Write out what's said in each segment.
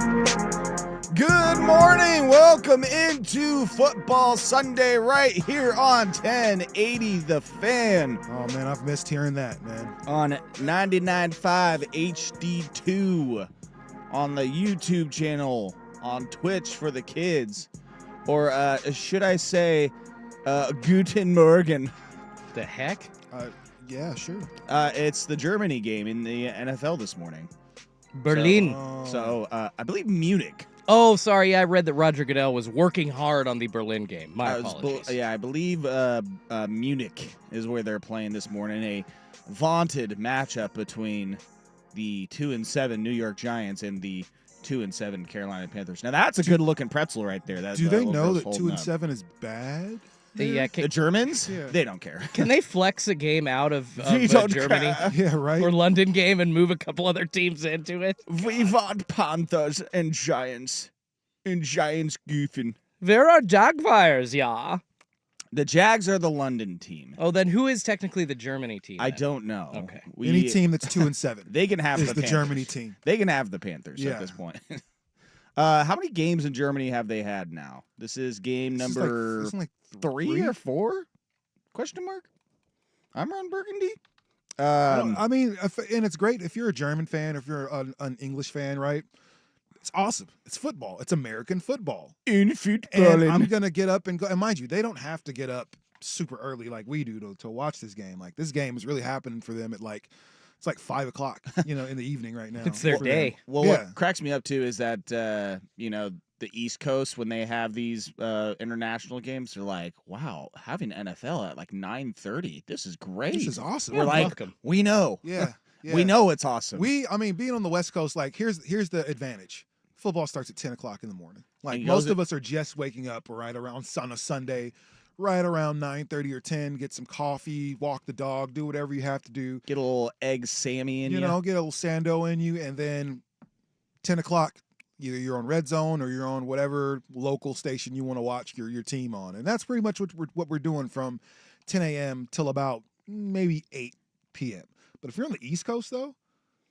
Good morning. Welcome into Football Sunday right here on 1080 The Fan. Oh, man, I've missed hearing that, man. On 99.5 HD2, on the YouTube channel, on Twitch for the kids, or should I say, Guten Morgen. The heck? Yeah, sure. It's the Germany game in the NFL this morning. Berlin. So I believe Munich. Oh, sorry. I read that Roger Goodell was working hard on the Berlin game. My apologies. I believe Munich is where they're playing this morning. A vaunted matchup between the 2-7 New York Giants and the 2-7 Carolina Panthers. Now that's a good-looking pretzel right there. Do they know that 2-7 is bad? Yeah, The Germans? Yeah. They don't care. can they flex a game out of We don't Germany care. Yeah, right. or London game and move a couple other teams into it? We want Panthers and Giants. And Giants goofing. There are Jaguars, yeah. The Jags are the London team. Oh, then who is technically the Germany team? I then? don't know. Okay. Any team that's 2-7 They can have is the the Panthers. Germany team. They can have the Panthers Yeah. at this point. How many games in Germany have they had now? This is game This is number like 3 or 4? Question mark? I'm Ron Burgundy. I mean, and it's great if you're a German fan, if you're an English fan, right? It's awesome. It's football. It's American football. In football. And I'm going to get up and go. And mind you, they don't have to get up super early like we do to watch this game. Like, this game is really happening for them at it's like 5 o'clock, in the evening right now. It's their for day. them. Well, Yeah. what cracks me up too is that the East Coast, when they have these international games, they're like, "Wow, having NFL at like 9:30, this is great. This is awesome. We're like, welcome. we know, Yeah. we know it's awesome. Being on the West Coast, like here's the advantage. Football starts at 10 o'clock in the morning. Like And most goes of us are just waking up right around on a Sunday, right around 9:30 or 10. Get some coffee, walk the dog, do whatever you have to do. Get a little egg Sammy in you. Get a little Sando in you, and then 10 o'clock, either you're on Red Zone or you're on whatever local station you want to watch your team on, and that's pretty much what we're doing from 10 a.m. till about maybe 8 p.m. But if you're on the East Coast though,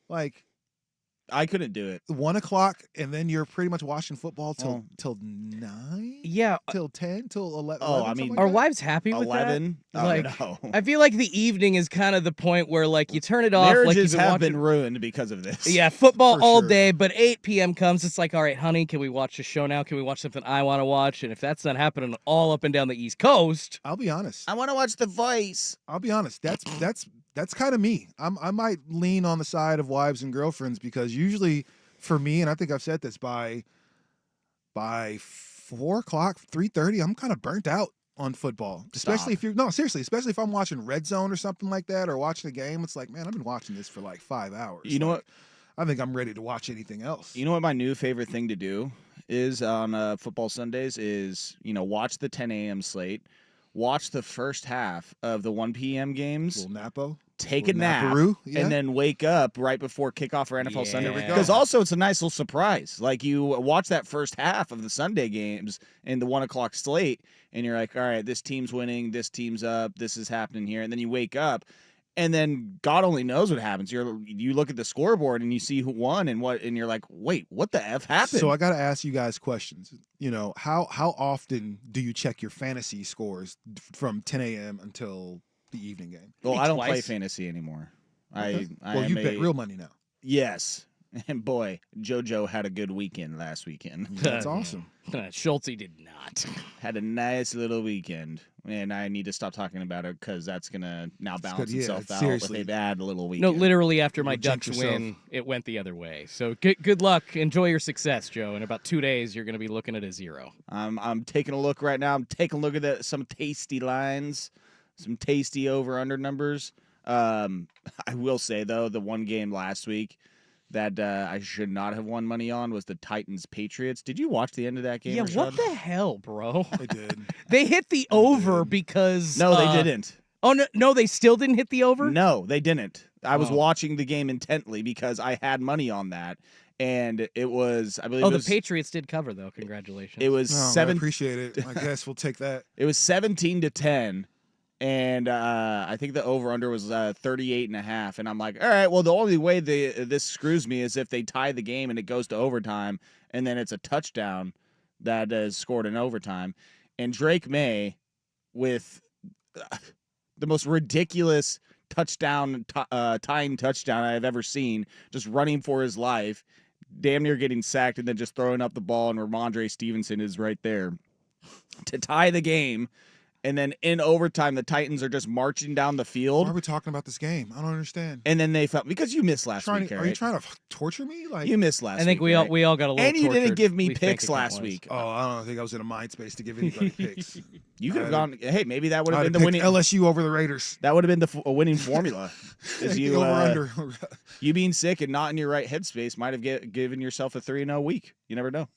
like I couldn't do it. 1 o'clock, and then you're pretty much watching football Oh. till 9, Yeah. till 10, till 11. Oh, 11, I something mean, like Are that. wives happy with 11. that? Oh, Like, no. I feel like the evening is kind of the point where, like, you turn it off. Like Marriages you've been have watching... been ruined because of this. Yeah, football For all sure. day, but 8 p.m. comes. It's like, all right, honey, can we watch a show now? Can we watch something I want to watch? And if that's not happening all up and down the East Coast, I'll be honest. I want to watch The Voice. I'll be honest. That's kind of me. I might lean on the side of wives and girlfriends because usually for me, and I think I've said this, by 4 o'clock, 3:30, I'm kind of burnt out on football. Especially especially if I'm watching Red Zone or something like that, or watching a game. It's like, man, I've been watching this for like 5 hours. You know what? I think I'm ready to watch anything else. You know what my new favorite thing to do is on football Sundays is, watch the 10 a.m. slate, watch the first half of the 1 p.m. games, Little Napo. take a Little nap, Naparoo, yeah. and then wake up right before kickoff for NFL Sunday. There we Because go. also it's a nice little surprise. Like you watch that first half of the Sunday games in the 1 o'clock slate, and you're like, all right, this team's winning, this team's up, this is happening here. And then you wake up, and then God only knows what happens. You look at the scoreboard and you see who won and you're like, wait, what the F happened? So I got to ask you guys questions. How often do you check your fantasy scores from 10 a.m. until the evening game? Well, Maybe I don't play twice. fantasy anymore. Okay. I Well, am you bet real money now. Yes. And boy, JoJo had a good weekend last weekend. That's awesome. Schulte did not. Had a nice little weekend. And I need to stop talking about it because that's going to now balance yeah, itself out seriously. with a bad little No, weekend. literally after my You'll jinx Ducks yourself. win, it went the other way. So good luck. Enjoy your success, Joe. In about 2 days, you're going to be looking at a 0. I'm taking a look right now. I'm taking a look at some tasty lines, some tasty over-under numbers. I will say, though, the one game last week that I should not have won money on was the Titans-Patriots. Did you watch the end of that game, Yeah, what Rashad? the hell, bro? They did. They hit the over because... No, they didn't. Oh, no, they still didn't hit the over? No, they didn't. I was Oh. watching the game intently because I had money on that. And it was, I believe Oh, it the was, Patriots did cover, though. Congratulations. it was No, I seven. appreciate it. I guess we'll take that. It was 17-10. And I think the over-under was 38.5. And I'm like, all right, well, the only way this screws me is if they tie the game and it goes to overtime, and then it's a touchdown that is scored in overtime. And Drake May, with the most ridiculous tying touchdown I've ever seen, just running for his life, damn near getting sacked, and then just throwing up the ball, and Ramondre Stevenson is right there to tie the game. And then in overtime, the Titans are just marching down the field. Why are we talking about this game? I don't understand. And then they felt, because you missed last week, Are you trying to torture me? Like, you missed last week. I think we all got a little. And you didn't tortured, give me we think picks last account-wise. week. oh, I don't think I was in a mind space to give anybody picks. You could have gone. Hey, maybe that would I'd have been have the picked winning. LSU over the Raiders. That would have been the winning formula. Is you over under. you being sick and not in your right headspace might have given yourself a 3-0 week. You never know.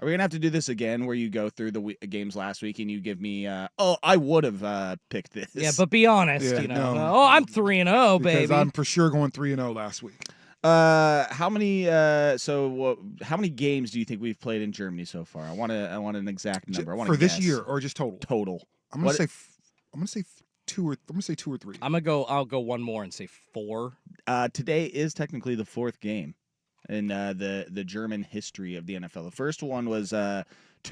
Are we gonna have to do this again, where you go through the games last week and you give me? I would have picked this. Yeah, but be honest. Yeah, you know. no. Oh, I'm 3-0, Because baby. I'm for sure going 3-0 last week. How many? How many games do you think we've played in Germany so far? I want an exact number. I want for to this guess. year or just total. Total. I'm gonna say 2 or 3. I'll go one more and say 4. Today is technically the 4th game in the German history of the NFL. The first one was 2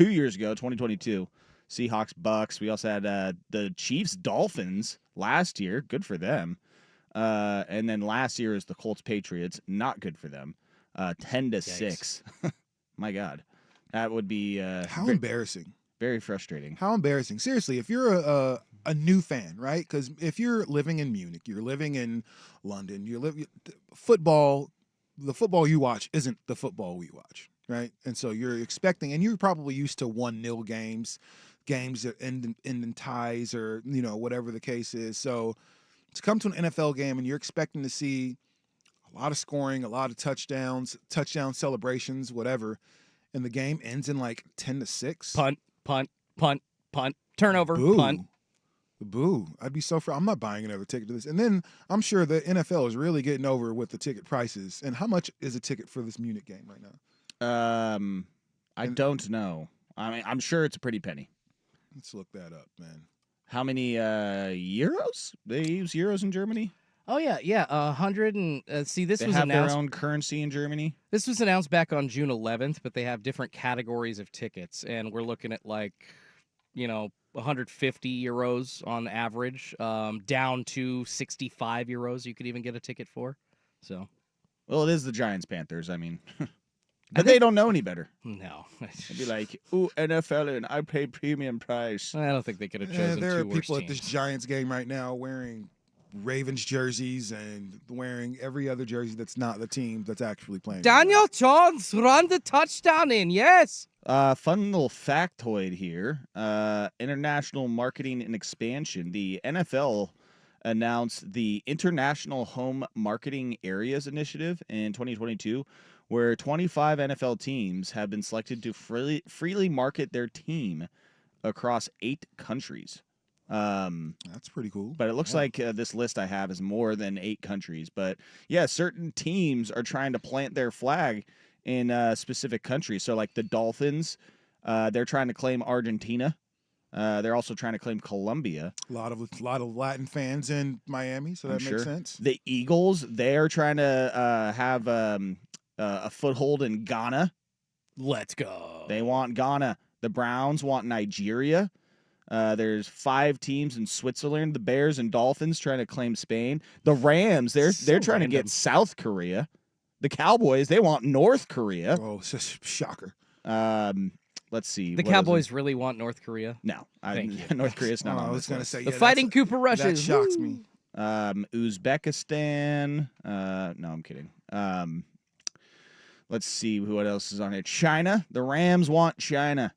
years ago, 2022. Seahawks, Bucks. We also had the Chiefs, Dolphins last year. Good for them. And then last year is the Colts, Patriots. Not good for them. 10-6. My God, that would be How embarrassing. very frustrating. How embarrassing. Seriously, if you're a new fan, right? Because if you're living in Munich, you're living in London, football, the football you watch isn't the football we watch, right? And so you're expecting, and you're probably used to 1-0 games that end in ties, or whatever the case is. So to come to an NFL game and you're expecting to see a lot of scoring, a lot of touchdown celebrations, whatever, and the game ends in like 10-6. Punt, turnover, Boo. punt. Boo. I'd be so I'm not buying another ticket to this. And then I'm sure the NFL is really getting over with the ticket prices. And how much is a ticket for this Munich game right now? I don't know. I mean, I'm sure it's a pretty penny. Let's look that up, man. How many euros? They use euros in Germany? Oh yeah, 100 and see this They was have announced. their own currency in Germany. This was announced back on June 11th, but they have different categories of tickets, and we're looking at 150 euros on average, down to 65 euros. You could even get a ticket for. So, Well, it is the Giants Panthers. I mean, but they don't know any better. no, They'd be like, "Ooh, NFL, and I pay premium price." I don't think they could have chosen There are two worse people at this teams. Giants game right now wearing Ravens jerseys and wearing every other jersey that's not the team that's actually playing. Daniel Jones run the touchdown in. Yes. Fun little factoid here. International marketing and expansion. The NFL announced the International Home Marketing Areas Initiative in 2022, where 25 NFL teams have been selected to freely market their team across 8 countries. That's pretty cool. But it looks like this list I have is more than 8 countries. But yeah, certain teams are trying to plant their flag in specific countries. So like the Dolphins, they're trying to claim Argentina. They're also trying to claim Colombia. A lot of Latin fans in Miami, so that I'm makes sure. sense. The Eagles, they're trying to have a foothold in Ghana. Let's go. They want Ghana. The Browns want Nigeria. There's 5 teams in Switzerland. The Bears and Dolphins trying to claim Spain. The Rams, they're So trying to get random. South Korea. The Cowboys, they want North Korea. Oh, it's just a shocker. Let's see. The what is Cowboys really want North Korea. it? No, Thank you. North Korea's not Oh, on I was this going to list. say, The yeah, Fighting Cooper that Rushes. shocks Woo. me. Uzbekistan. No, I'm kidding. Let's see what else is on here. China. The Rams want China.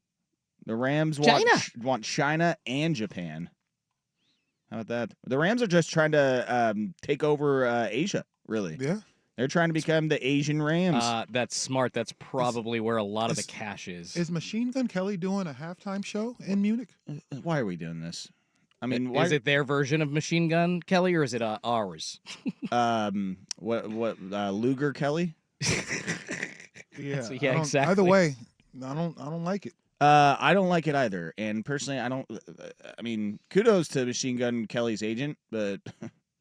The Rams want China and Japan. How about that? The Rams are just trying to take over Asia, really. Yeah. They're trying to become the Asian Rams. That's smart. That's probably where a lot of the is- cash is. Is Machine Gun Kelly doing a halftime show in Munich? Why are we doing this? I mean, why? Is it their version of Machine Gun Kelly, or is it ours? What Luger Kelly? Yeah. Yeah, exactly. Either way, I don't like it. I don't like it either. And personally, I don't. I mean, kudos to Machine Gun Kelly's agent, but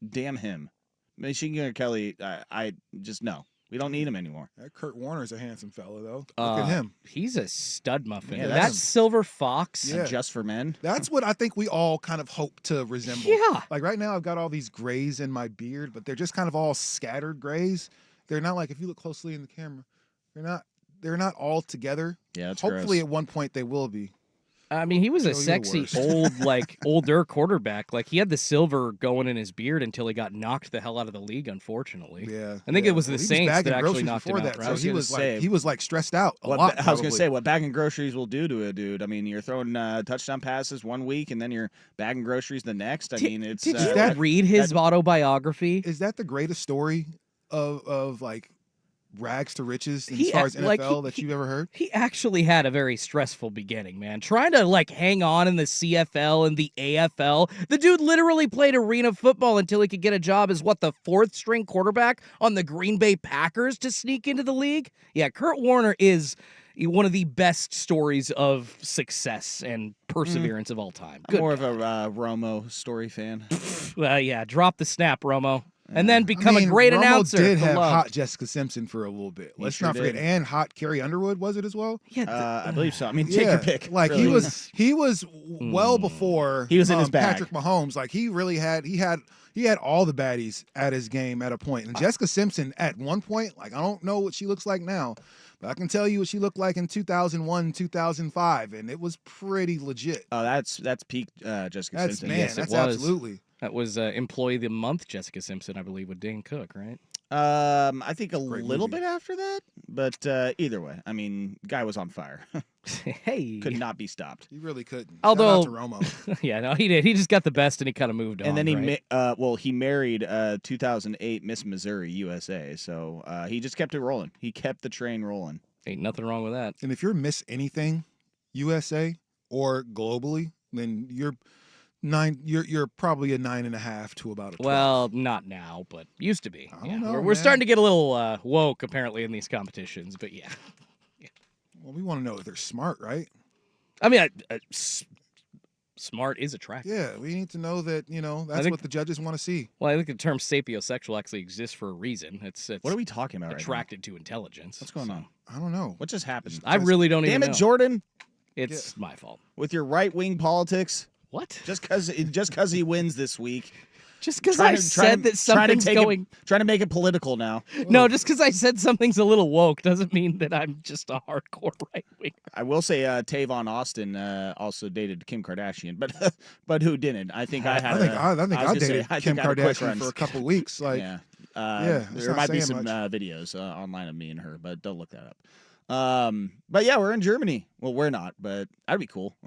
damn him, Machine Gun Kelly. I just no. We don't need him anymore. That Kurt Warner's a handsome fella, though. Look Uh, at him. He's a stud muffin. Yeah, that that's- Silver Fox. Yeah. Just for men. That's what I think we all kind of hope to resemble. Yeah. Like right now, I've got all these grays in my beard, but they're just kind of all scattered grays. They're not like, if you look closely in the camera, they're not all together. Yeah, that's Hopefully, gross. at one point they will be. I mean, he was a Joe, you're the sexy worst. older quarterback. Like he had the silver going in his beard until he got knocked the hell out of the league. Unfortunately, Yeah, I think yeah. it was the Well, he Saints that bagging actually groceries knocked him before out, that, right? so I was he gonna was say- like stressed out a What lot. I was gonna probably. say what bagging groceries will do to a dude. I mean, you're throwing touchdown passes one week and then you're bagging groceries the next. I mean, it's Did you that- read his that- autobiography? Is that the greatest story of like rags to riches as He far as act- like, NFL he- that you've ever heard? He actually had a very stressful beginning, man. Trying to like hang on in the CFL and the AFL. The dude literally played arena football until he could get a job as the fourth string quarterback on the Green Bay Packers to sneak into the league. Yeah, Kurt Warner is one of the best stories of success and perseverance of all time. I'm Good. more of a Romo story fan. Yeah, drop the snap, Romo. And then I become mean, a great Romo announcer. did for have love. hot Jessica Simpson for a little bit. He Let's sure not forget, did. and hot Carrie Underwood was it as well? Yeah, I believe so. I mean, take your pick. Like really. he was well before He was in his bag. Patrick Mahomes. Like he really had all the baddies at his game at a point. And Jessica Simpson at one point, like I don't know what she looks like now, but I can tell you what she looked like in 2001, 2005, and it was pretty legit. Oh, that's peak Jessica That's Simpson. man, Yes, it that's was. absolutely. That was Employee of the Month, Jessica Simpson, I believe, with Dane Cook, right? I think a Great little movie. bit after that, but either way, I mean, guy was on fire. Hey. Could not be stopped. You really couldn't. Although- Shout out to Romo. Yeah, no, he did. He just got the best and he kind of moved on. And then he right? he married 2008 Miss Missouri USA, so he just kept it rolling. He kept the train rolling. Ain't nothing wrong with that. And if you're Miss Anything, USA or globally, then you're probably a 9.5 to about a 12. Well, not now, but used to be. I don't Yeah, know, we're man. starting to get a little woke apparently in these competitions, but yeah. Well, we want to know if they're smart, right? I mean, smart is attractive. Yeah, we need to know that, that's think- what the judges want to see. Well, I think the term sapiosexual actually exists for a reason. It's What are we talking about right now? attracted to intelligence. What's going so- on? I don't know. What just happened? I really don't Damn even it, know. Jordan! It's my fault. With your right wing politics, What? just because he wins this week, Just because Trying I to- said trying to- that something's going. trying to make it political now. No, just because I said something's a little woke doesn't mean that I'm just a hardcore right winger. I will say Tavon Austin also dated Kim Kardashian, but who didn't? I think I had. I think was I gonna say, dated I Kim think I had a quick Kardashian run. for a couple weeks. Like, yeah. it's There not might be saying some much. videos online of me and her, but don't look that up. But yeah, we're in Germany. Well, we're not, but that'd be cool.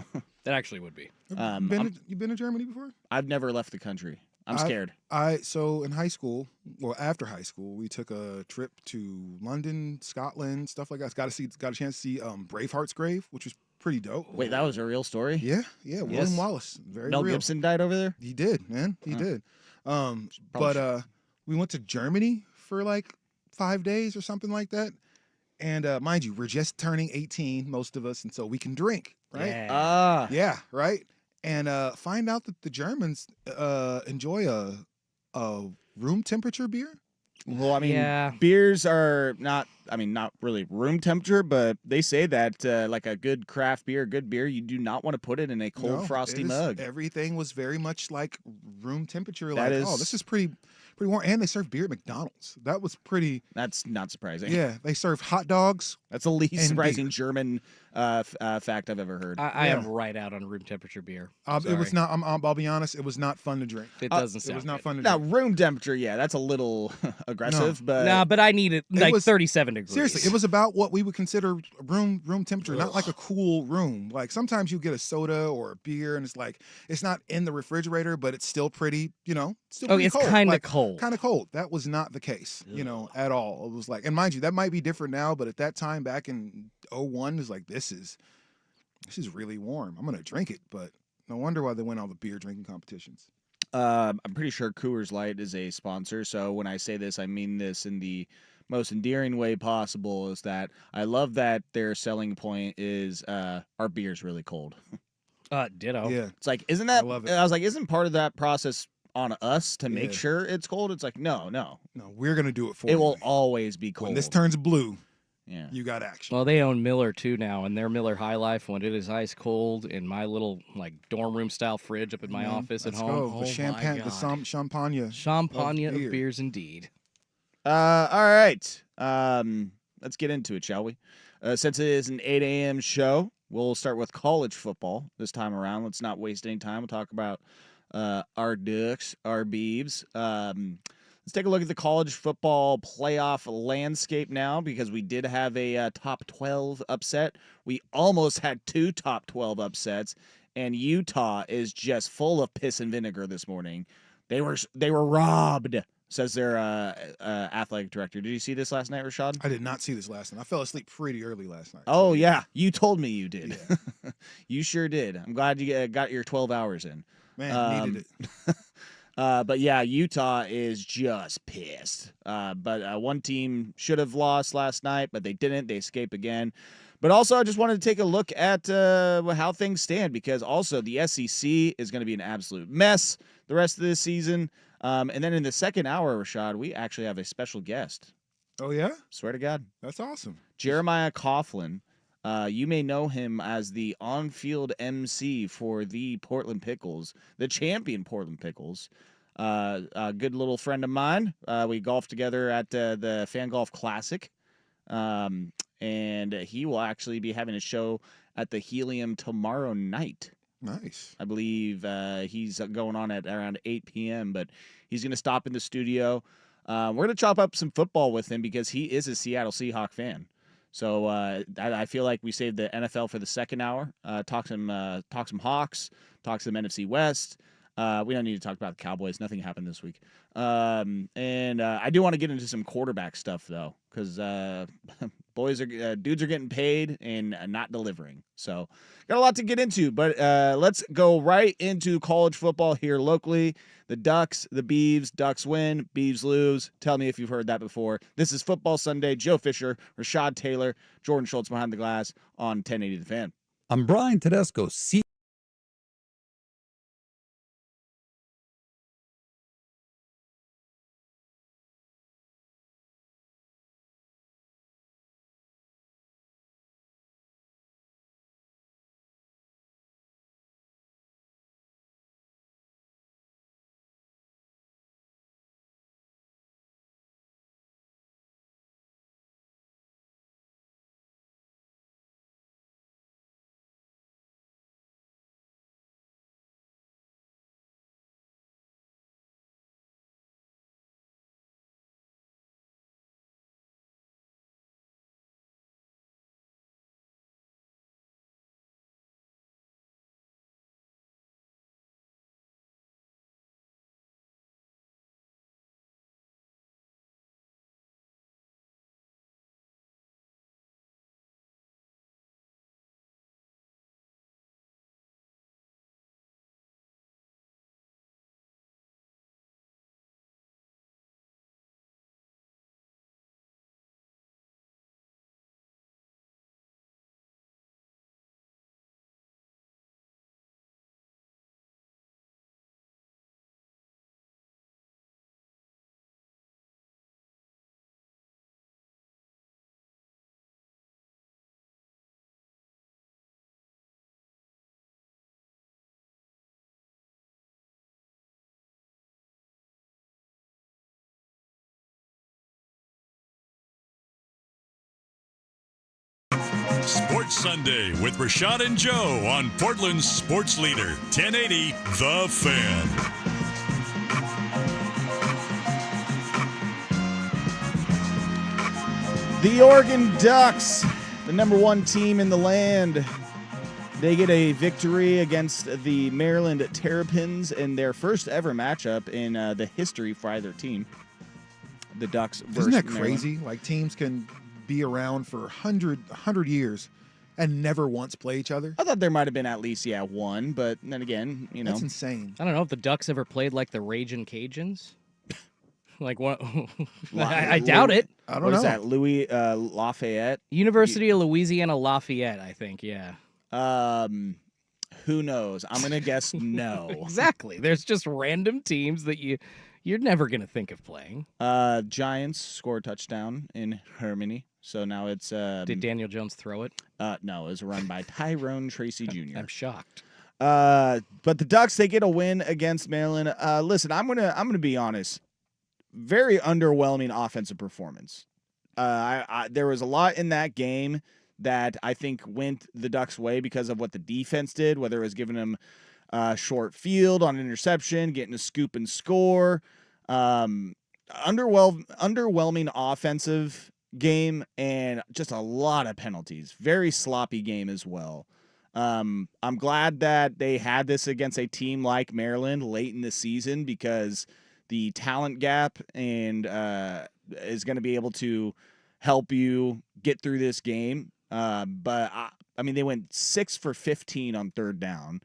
That actually would be. you been to Germany before? I've never left the country. I'm I've- scared. So in high school, well, after high school, we took a trip to London, Scotland, stuff like that. Got a chance to see Braveheart's grave, which was pretty dope. Wait, that was a real story? Yeah, William Yes. Wallace, very Mel real. Gibson died over there? He did, man. He Huh. did. Probably But we went to Germany for like 5 days or something like that. And mind you, we're just turning 18, most of us, and so we can drink, right? Yeah. Yeah, right. And find out that the Germans enjoy a room temperature beer. Well, I mean, Yeah. beers are not really room temperature, but they say that like a good craft beer, good beer, you do not want to put it in a cold, No, frosty it is- mug. Everything was very much like room temperature. That Like, oh, is- this is pretty warm. And they serve beer at McDonald's. That was pretty. That's not surprising. Yeah, they serve hot dogs. That's the least And surprising German fact I've ever heard. I am Yeah. right out on room temperature beer. It was Sorry. not. I'll be honest. It was not fun to drink. It doesn't It sound. was not good. fun to now, drink. room temperature, yeah, that's a little aggressive, but Nah, but I need it like was- 37 degrees. Seriously, it was about what we would consider room temperature, not like a cool room. Like sometimes you get a soda or a beer, and it's not in the refrigerator, but it's still pretty. Still Oh, pretty it's cold. kind of Like, cold. kind of cold. That was not the case, at all. It was like, and mind you, that might be different now, but at that time back in 01, it was like, this is really warm. I'm gonna drink it, but no wonder why they win all the beer drinking competitions. I'm pretty sure Coors Light is a sponsor. So when I say this, I mean this in the most endearing way possible is that I love that their selling point is our beer's really cold. Ditto. Yeah. It's like, isn't that? I love it. I was like, isn't part of that process on us to make Yeah. sure it's cold? It's like, no. No, we're gonna do it for It you. will always be cold. When this turns blue, yeah. you got action. Well, they own Miller too now, and their Miller High Life, when it is ice cold in my little like dorm room style fridge up in my Man, office at let's home. Go. Oh The champagne, my the God. champagne. Champagne of of beer. beers indeed. All right. Let's get into it, shall we? Since it is an 8 a.m. show, we'll start with college football this time around. Let's not waste any time. We'll talk about our Ducks, our Beavs. Let's take a look at the college football playoff landscape now, because we did have a top 12 upset. We almost had 2 top 12 upsets, and Utah is just full of piss and vinegar this morning. They were robbed, says their athletic director. Did you see this last night, Rashad? I did not see this last night. I fell asleep pretty early last night. Oh so- yeah, you told me you did. Yeah. You sure did. I'm glad you got your 12 hours in. Man, needed it. But yeah, Utah is just pissed. But one team should have lost last night, but they didn't. They escape again. But also, I just wanted to take a look at how things stand, because also the SEC is going to be an absolute mess the rest of this season. And then in the second hour, Rashad, we actually have a special guest. Oh yeah, Swear to God. that's awesome. Jeremiah Coughlin. You may know him as the on-field MC for the Portland Pickles, the champion Portland Pickles. A good little friend of mine. We golfed together at the Fan Golf Classic. And he will actually be having a show at the Helium tomorrow night. Nice. I believe he's going on at around 8 p.m., but he's going to stop in the studio. We're going to chop up some football with him because he is a Seattle Seahawks fan. So I feel like we saved the NFL for the second hour. Talk some Hawks, talk some NFC West. We don't need to talk about the Cowboys. Nothing happened this week. And I do want to get into some quarterback stuff though, because dudes are getting paid and not delivering. So got a lot to get into. But let's go right into college football here locally. The Ducks, the Beavs. Ducks win, Beavs lose. Tell me if you've heard that before. This is Football Sunday. Joe Fisher, Rashad Taylor, Jordan Schultz behind the glass on 1080 The Fan. I'm Brian Tedesco, Sports Sunday with Rashad and Joe on Portland's Sports Leader, 1080 The Fan. The Oregon Ducks, the number 1 team in the land. They get a victory against the Maryland Terrapins in their first ever matchup in the history for either team. The Ducks versus Isn't that Maryland. crazy? Like teams can be around for 100 years and never once play each other. I thought there might have been at least, one, but then again, That's insane. I don't know if the Ducks ever played like the Ragin' Cajuns. Like what? La- I doubt it. I don't What know. is that? Louis Lafayette? University of Louisiana Lafayette, I think. Yeah. Who knows? I'm gonna guess no. Exactly. There's just random teams that you're never gonna think of playing. Giants score a touchdown in Harmony, so now it's Did Daniel Jones throw it? no, it was run by Tyrone Tracy Jr. I'm shocked. But the Ducks, they get a win against Maryland. Listen, I'm gonna be honest. Very underwhelming offensive performance. There was a lot in that game that I think went the Ducks' way because of what the defense did, whether it was giving them short field on interception, getting a scoop and score. Underwhelming offensive game and just a lot of penalties. Very sloppy game as well. I'm glad that they had this against a team like Maryland late in the season because the talent gap and is going to be able to help you get through this game. But I mean, they went 6 for 15 on third down.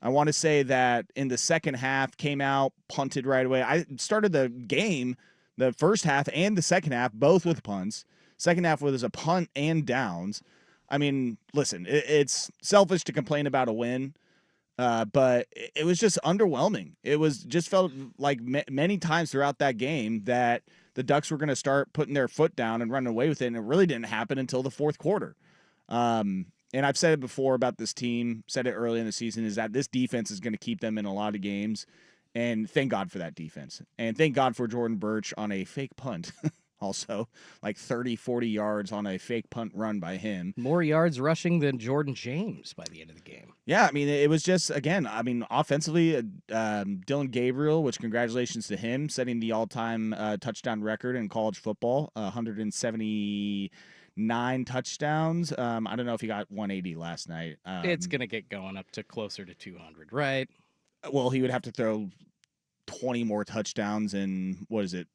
I want to say that in the second half, came out, punted right away. I started the game, the first half and the second half, both with punts. Second half was a punt and downs. I mean, listen, it's selfish to complain about a win, but it was just underwhelming. It was just felt like many times throughout that game that the Ducks were going to start putting their foot down and running away with it, and it really didn't happen until the fourth quarter. And I've said it before about this team, said it early in the season, is that this defense is going to keep them in a lot of games, and thank God for that defense. And thank God for Jordan Birch on a fake punt. Also, like 30, 40 yards on a fake punt run by him. More yards rushing than Jordan James by the end of the game. Yeah, I mean, it was just, again, I mean, offensively, Dylan Gabriel, which congratulations to him, setting the all-time touchdown record in college football, 179 touchdowns. I don't know if he got 180 last night. It's going to get going up to closer to 200, right? Well, he would have to throw 20 more touchdowns in, what is it,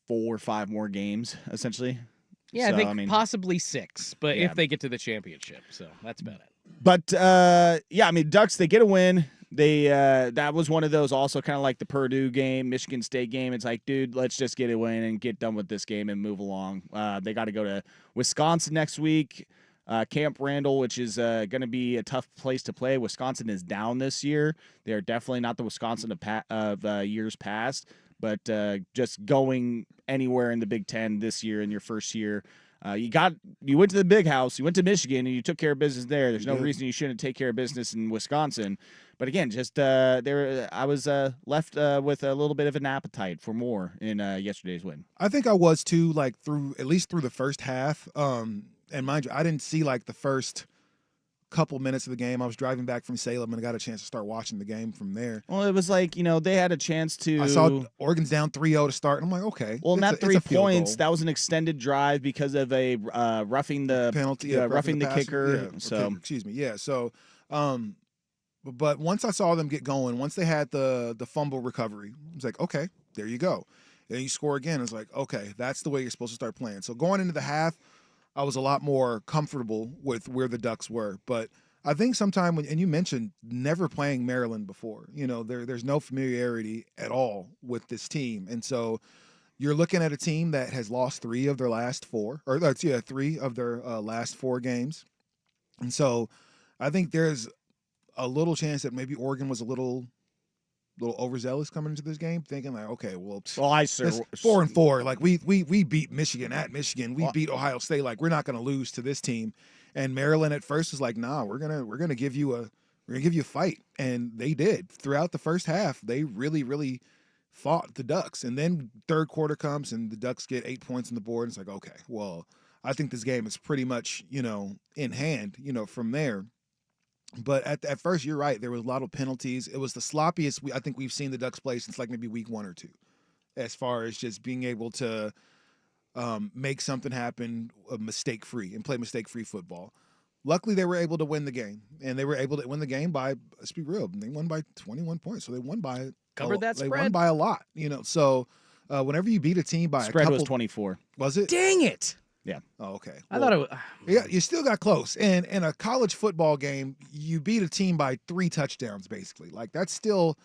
4 or 5 more games, essentially. Yeah, So, I think I mean, possibly 6, but yeah. if they get to the championship, so that's about it. But yeah, I mean, Ducks, they get a win. They that was one of those also kind of like the Purdue game, Michigan State game. It's like, dude, let's just get a win and get done with this game and move along. They got to go to Wisconsin next week, Camp Randall, which is going to be a tough place to play. Wisconsin is down this year. They are definitely not the Wisconsin of years past. But just going anywhere in the Big Ten this year in your first year, you went to the big house, you went to Michigan, and you took care of business there. There's no reason you shouldn't take care of business in Wisconsin. But again, just I was left with a little bit of an appetite for more in yesterday's win. I think I was too, like at least through the first half. And mind you, I didn't see like the first couple minutes of the game. I was driving back from Salem and I got a chance to start watching the game from there. Well, it was like, they had a chance to. I saw Oregon's down 3-0 to start, and I'm like, okay. Well, not 3 it's a field points. goal. That was an extended drive because of a roughing the penalty, roughing the passer. kicker. Yeah, So excuse me, yeah. So, but once I saw them get going, once they had the fumble recovery, it's like, okay, there you go. And you score again. It's like, okay, that's the way you're supposed to start playing. So going into the half, I was a lot more comfortable with where the Ducks were, but I think sometime and you mentioned never playing Maryland before, there's no familiarity at all with this team. And so you're looking at a team that has lost 3 of their last 4, or 3 of their last 4 games. And so I think there's a little chance that maybe Oregon was a little overzealous coming into this game, thinking like, okay, well, I it's 4-4. Like we beat Michigan at Michigan. We beat Ohio State. Like we're not going to lose to this team. And Maryland at first was like, nah, we're gonna give you a fight, and they did. Throughout the first half, they really, really fought the Ducks. And then third quarter comes, and the Ducks get 8 points on the board. And it's like, okay, well, I think this game is pretty much in hand, from there. But at first, you're right. There was a lot of penalties. It was the sloppiest I think we've seen the Ducks play since like maybe week 1 or 2, as far as just being able to make something happen mistake-free and play mistake-free football. Luckily, they were able to win the game, and they were able to win the game by, let's be real, they won by 21 points. So they won by Covered that They spread. won by a lot, So whenever you beat a team by spread a couple, was 24. was it? Dang it! Yeah. Oh, okay. I thought it was. Yeah, you still got close. And in a college football game, you beat a team by 3 touchdowns, basically. Like that's still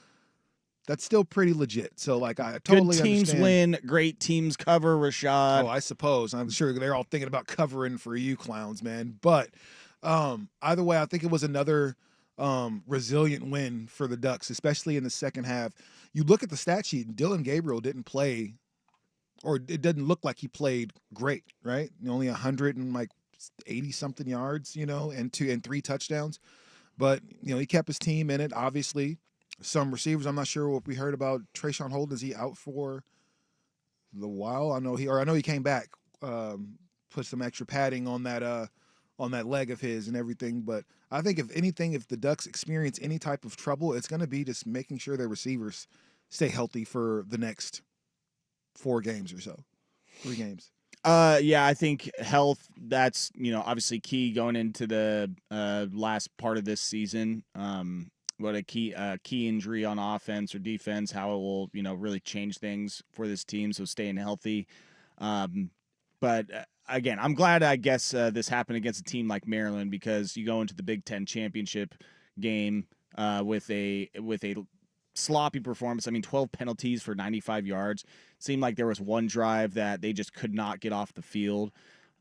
that's still pretty legit. So like I Good totally teams understand. win, great teams cover, Rashad. Oh, I suppose. I'm sure they're all thinking about covering for you clowns, man. But either way, I think it was another resilient win for the Ducks, especially in the second half. You look at the stat sheet, and Dylan Gabriel didn't play, or it didn't look like he played great, right? Only 180 something yards, and 3 touchdowns. But he kept his team in it. Obviously, some receivers. I'm not sure what we heard about Trayshawn Holden. Is he out for the while? I know he came back, put some extra padding on that leg of his and everything. But I think if anything, if the Ducks experience any type of trouble, it's going to be just making sure their receivers stay healthy for the next 4 games or so, 3 games. Yeah, I think health, that's, obviously key going into the last part of this season. What a key injury on offense or defense, how it will, really change things for this team. So staying healthy. But again, I'm glad, I guess, this happened against a team like Maryland, because you go into the Big Ten championship game with a sloppy performance. I mean, 12 penalties for 95 yards. It seemed like there was one drive that they just could not get off the field.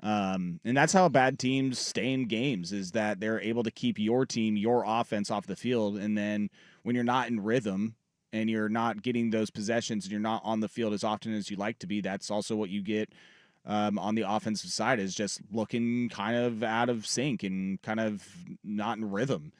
And that's how bad teams stay in games, is that they're able to keep your team, your offense off the field. And then when you're not in rhythm and you're not getting those possessions and you're not on the field as often as you like to be, that's also what you get on the offensive side, is just looking kind of out of sync and kind of not in rhythm.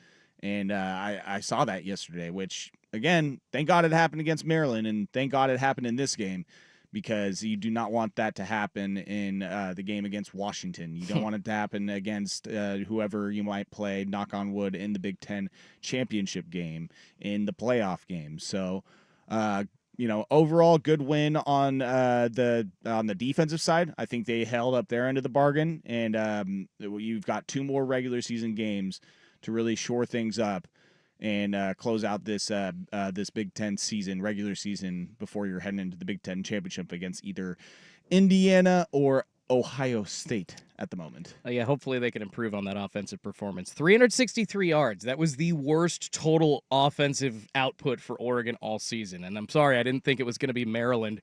And I saw that yesterday, which, again, thank God it happened against Maryland, and thank God it happened in this game, because you do not want that to happen in the game against Washington. You don't want it to happen against whoever you might play, knock on wood, in the Big Ten championship game, in the playoff game. So, overall good win on the defensive side. I think they held up their end of the bargain, and you've got 2 more regular season games to really shore things up and close out this Big Ten season, regular season, before you're heading into the Big Ten championship against either Indiana or Ohio State at the moment. Yeah, hopefully they can improve on that offensive performance. 363 yards. That was the worst total offensive output for Oregon all season. And I'm sorry, I didn't think it was going to be Maryland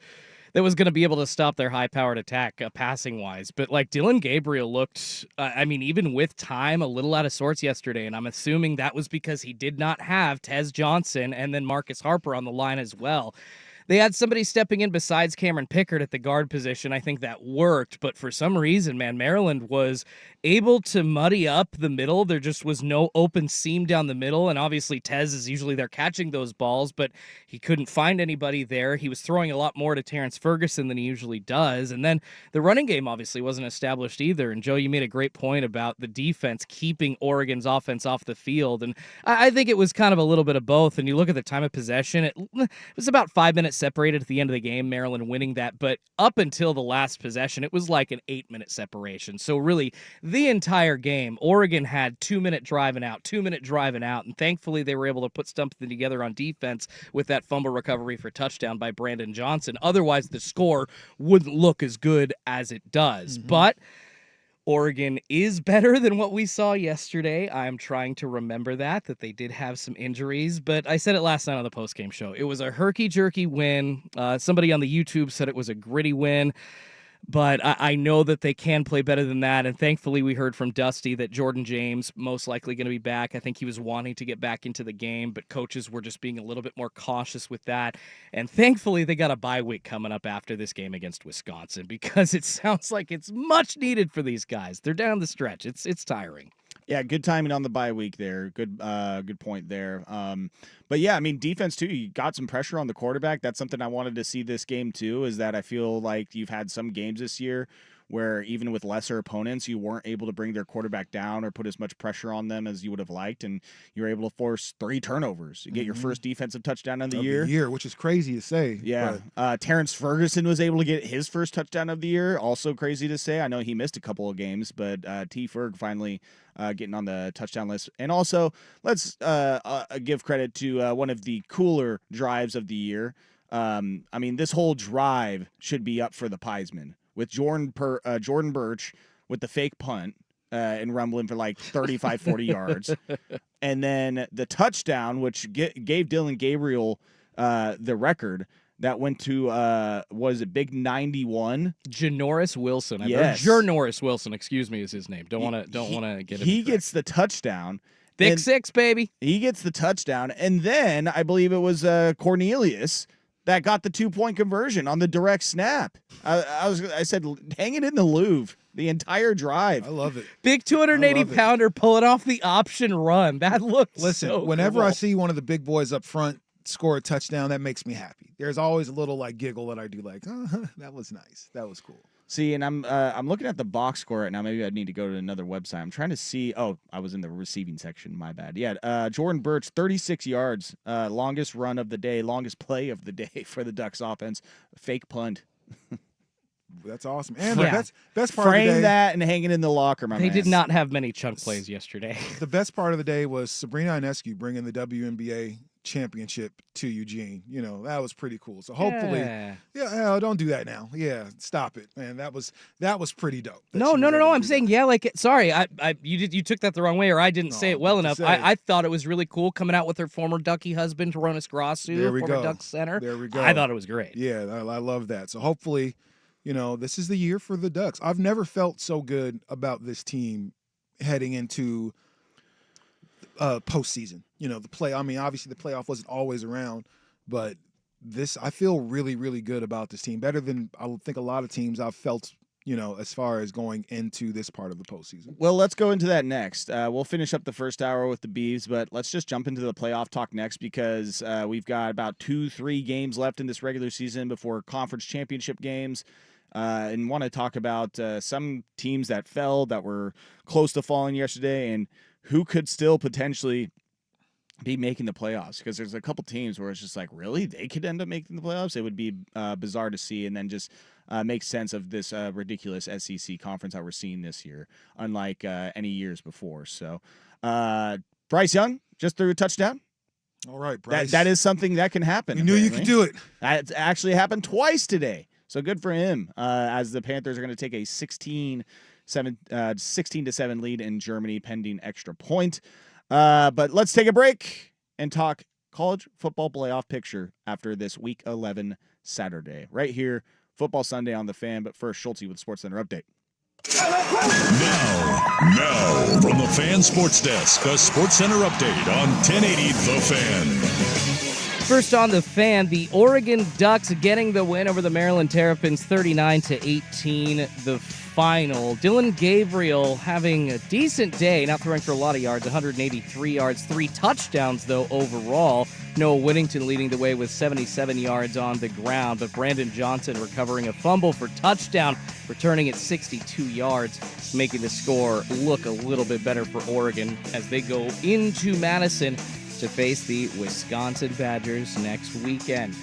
that was going to be able to stop their high-powered attack passing-wise. But, Dylan Gabriel looked, even with time, a little out of sorts yesterday, and I'm assuming that was because he did not have Tez Johnson and then Marcus Harper on the line as well. They had somebody stepping in besides Cameron Pickard at the guard position. I think that worked, but for some reason, man, Maryland was able to muddy up the middle. There just was no open seam down the middle, and obviously Tez is usually there catching those balls, but he couldn't find anybody there. He was throwing a lot more to Terrence Ferguson than he usually does, and then the running game obviously wasn't established either. And Joe, you made a great point about the defense keeping Oregon's offense off the field, and I think it was kind of a little bit of both. And you look at the time of possession, it was about 5 minutes separated at the end of the game, Maryland winning that, but up until the last possession, it was like an 8-minute separation. So really, the entire game, Oregon had 2-minute driving out, and thankfully they were able to put something together on defense with that fumble recovery for touchdown by Brandon Johnson. Otherwise, the score wouldn't look as good as it does. Mm-hmm. But Oregon is better than what we saw yesterday. I'm trying to remember that they did have some injuries, but I said it last night on the postgame show. It was a herky-jerky win. Somebody on the YouTube said it was a gritty win, but I know that they can play better than that, and thankfully we heard from Dusty that Jordan James most likely going to be back. I think he was wanting to get back into the game, but coaches were just being a little bit more cautious with that, and thankfully they got a bye week coming up after this game against Wisconsin, because it sounds like it's much needed for these guys. They're down the stretch. It's tiring. Yeah, good timing on the bye week there. Good point there. But yeah, I mean, defense too, you got some pressure on the quarterback. That's something I wanted to see this game too, is that I feel like you've had some games this year where even with lesser opponents, you weren't able to bring their quarterback down or put as much pressure on them as you would have liked, and you were able to force 3 turnovers. You get your first defensive touchdown of the year. Which is crazy to say. Yeah. Terrence Ferguson was able to get his first touchdown of the year. Also crazy to say. I know he missed a couple of games, but T. Ferg finally getting on the touchdown list. And also, let's give credit to one of the cooler drives of the year. This whole drive should be up for the Piesman, with Jordan Birch with the fake punt and rumbling for like 35, 40 yards. And then the touchdown, which gave Dylan Gabriel the record that went to was it Big 91? Janoris Wilson. Yes. Janoris Wilson, excuse me, is his name. Don't want to get it. He incorrect. gets the touchdown. Thick and six, baby. He gets the touchdown, and then I believe it was Cornelius that got the 2-point conversion on the direct snap. I said hang it in the Louvre the entire drive. I love it. Big 280-pounder pulling off the option run. That looks Listen, so whenever cool. I see one of the big boys up front score a touchdown, that makes me happy. There's always a little like giggle that I do, like, that was nice. That was cool. See, and I'm looking at the box score right now. Maybe I need to go to another website. I'm trying to see. Oh, I was in the receiving section. My bad. Yeah, Jordan Birch, 36 yards, longest run of the day, longest play of the day for the Ducks offense. Fake punt. That's awesome. And Yeah. the best part of the Frame day, that and hang it in the locker, my They man. did not have many chunk plays yesterday. the best part of the day was Sabrina Ionescu bringing the WNBA championship to Eugene. You know, that was pretty cool. So hopefully, Yeah. don't do that now. Yeah, stop it, man. That was pretty dope. that No. she was able to I'm do saying that. yeah. Like, sorry, you took that the wrong way, or I didn't say No, it well good to enough. say. I thought it was really cool coming out with her former Ducky husband, Ronas Grassu, There we former go. Ducks center. There we go. I thought it was great. Yeah, I love that. So hopefully, this is the year for the Ducks. I've never felt so good about this team heading into postseason. I mean, obviously the playoff wasn't always around, but I feel really, really good about this team. Better than I think a lot of teams I've felt, as far as going into this part of the postseason. Well, let's go into that next. We'll finish up the first hour with the Beavs, but let's just jump into the playoff talk next because we've got about 2-3 games left in this regular season before conference championship games. And want to talk about some teams that fell, that were close to falling yesterday, and who could still potentially be making the playoffs. Because there's a couple teams where it's just like, really? They could end up making the playoffs? It would be bizarre to see, and then just make sense of this ridiculous SEC conference that we're seeing this year, unlike any years before. So Bryce Young just threw a touchdown. All right, Bryce. That is something that can happen. We knew you could do it. That actually happened twice today. So good for him, as the Panthers are going to take a 16-7 lead in Germany pending extra point. But let's take a break and talk college football playoff picture after this Week 11 Saturday. Right here, Football Sunday on The Fan. But first, Schulte with SportsCenter Update. Now, from the Fan Sports Desk, a SportsCenter update on 1080 The Fan. First on The Fan, the Oregon Ducks getting the win over the Maryland Terrapins 39-18, the final. Dylan Gabriel having a decent day, not throwing for a lot of yards, 183 yards, 3 touchdowns, though, overall. Noah Whittington leading the way with 77 yards on the ground, but Brandon Johnson recovering a fumble for touchdown, returning at 62 yards, making the score look a little bit better for Oregon as they go into Madison to face the Wisconsin Badgers next weekend.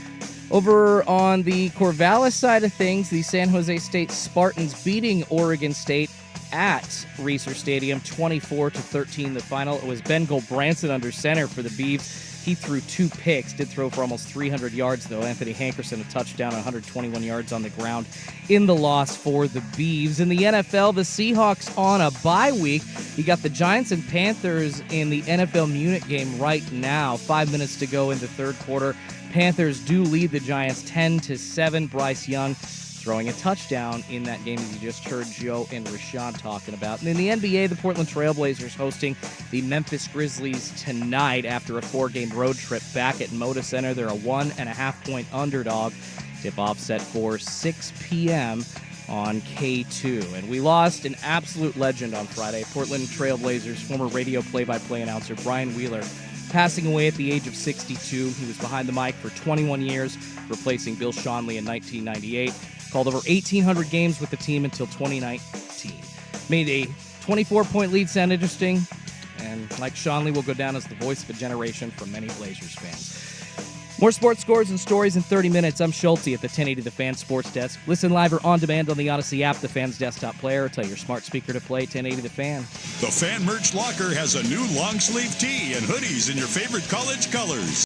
Over on the Corvallis side of things, the San Jose State Spartans beating Oregon State at Reser Stadium 24-13 the final. It was Ben Gulbranson under center for the Beavs. He threw 2 picks, did throw for almost 300 yards, though. Anthony Hankerson, a touchdown, 121 yards on the ground in the loss for the Beavs. In the NFL, the Seahawks on a bye week. You got the Giants and Panthers in the NFL Munich game right now. 5 minutes to go in the third quarter. Panthers do lead the Giants 10-7. Bryce Young throwing a touchdown in that game, as you just heard Joe and Rashawn talking about. And in the NBA, the Portland Trailblazers hosting the Memphis Grizzlies tonight after a 4-game road trip back at Moda Center. They're a 1.5-point underdog. Tip-off set for 6 p.m. on K2. And we lost an absolute legend on Friday. Portland Trailblazers former radio play-by-play announcer Brian Wheeler passing away at the age of 62. He was behind the mic for 21 years, replacing Bill Schonely in 1998. Called over 1,800 games with the team until 2019. Made a 24-point lead sound interesting, and like Schonely, will go down as the voice of a generation for many Blazers fans. More sports scores and stories in 30 minutes. I'm Schulte at the 1080 The Fan Sports Desk. Listen live or on demand on the Odyssey app, the Fan's desktop player, or tell your smart speaker to play 1080 The Fan. The Fan Merch Locker has a new long-sleeve tee and hoodies in your favorite college colors.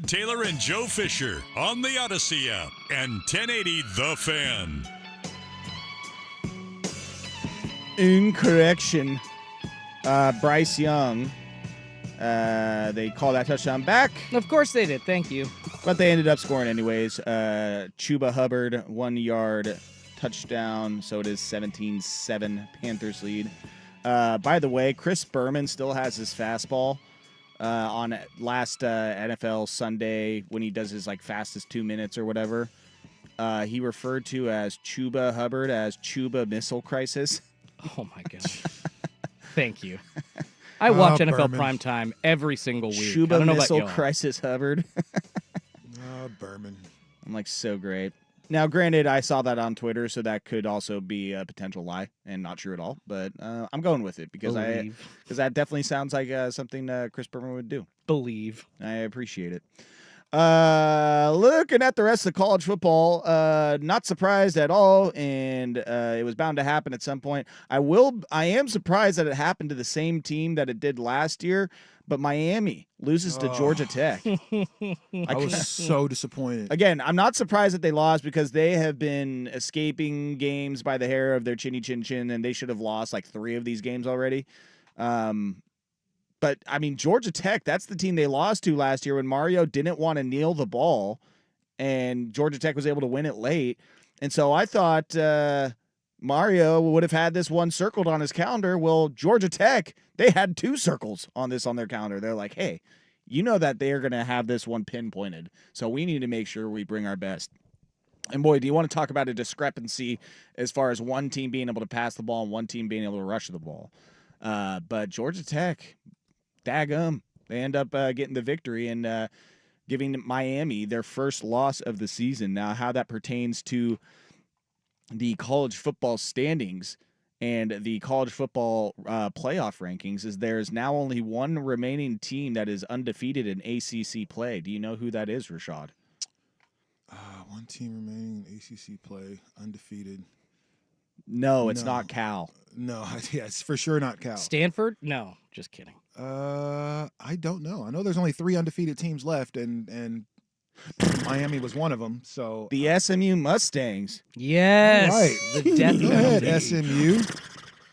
Taylor and Joe Fisher on the Odyssey app and 1080 The Fan. Incorrection. Bryce Young, they call that touchdown back, Of course they did. Thank you. but they ended up scoring anyways. Chuba Hubbard, 1 yard touchdown, so it is 17-7 Panthers lead. By the way, Chris Berman still has his fastball. On last NFL Sunday when he does his fastest 2 minutes or whatever, he referred to as Chuba Hubbard as Chuba Missile Crisis. Oh my gosh. Thank you. I watch NFL Berman. primetime every single week. I Chuba don't know about Missile y'all. Crisis Hubbard. Berman. I'm so great. Now, granted, I saw that on Twitter, so that could also be a potential lie and not true at all. But I'm going with it because that definitely sounds like something Chris Berman would do. Believe. I appreciate it. Looking at the rest of college football, not surprised at all, and it was bound to happen at some point. I am surprised that it happened to the same team that it did last year, but Miami loses to Georgia Tech. I was so disappointed. Again, I'm not surprised that they lost because they have been escaping games by the hair of their chinny chin chin, and they should have lost 3 of these games already. But, I mean, Georgia Tech, that's the team they lost to last year when Mario didn't want to kneel the ball, and Georgia Tech was able to win it late. And so I thought Mario would have had this one circled on his calendar. Well, Georgia Tech, they had 2 circles on their calendar. They're like, hey, you know that they're going to have this one pinpointed, so we need to make sure we bring our best. And, boy, do you want to talk about a discrepancy as far as one team being able to pass the ball and one team being able to rush the ball. But Georgia Tech, daggum, they end up getting the victory and giving Miami their first loss of the season. Now, how that pertains to the college football standings and the college football playoff rankings is there's now only one remaining team that is undefeated in ACC play. Do you know who that is, Rashad? One team remaining in ACC play, undefeated. No, it's No. not Cal. No, yeah, it's for sure not Cal. Stanford? No, just kidding. I don't know. I know there's only 3 undefeated teams left, and Miami was one of them. So The SMU Mustangs. Yes. Right. The death go ahead, penalty. SMU.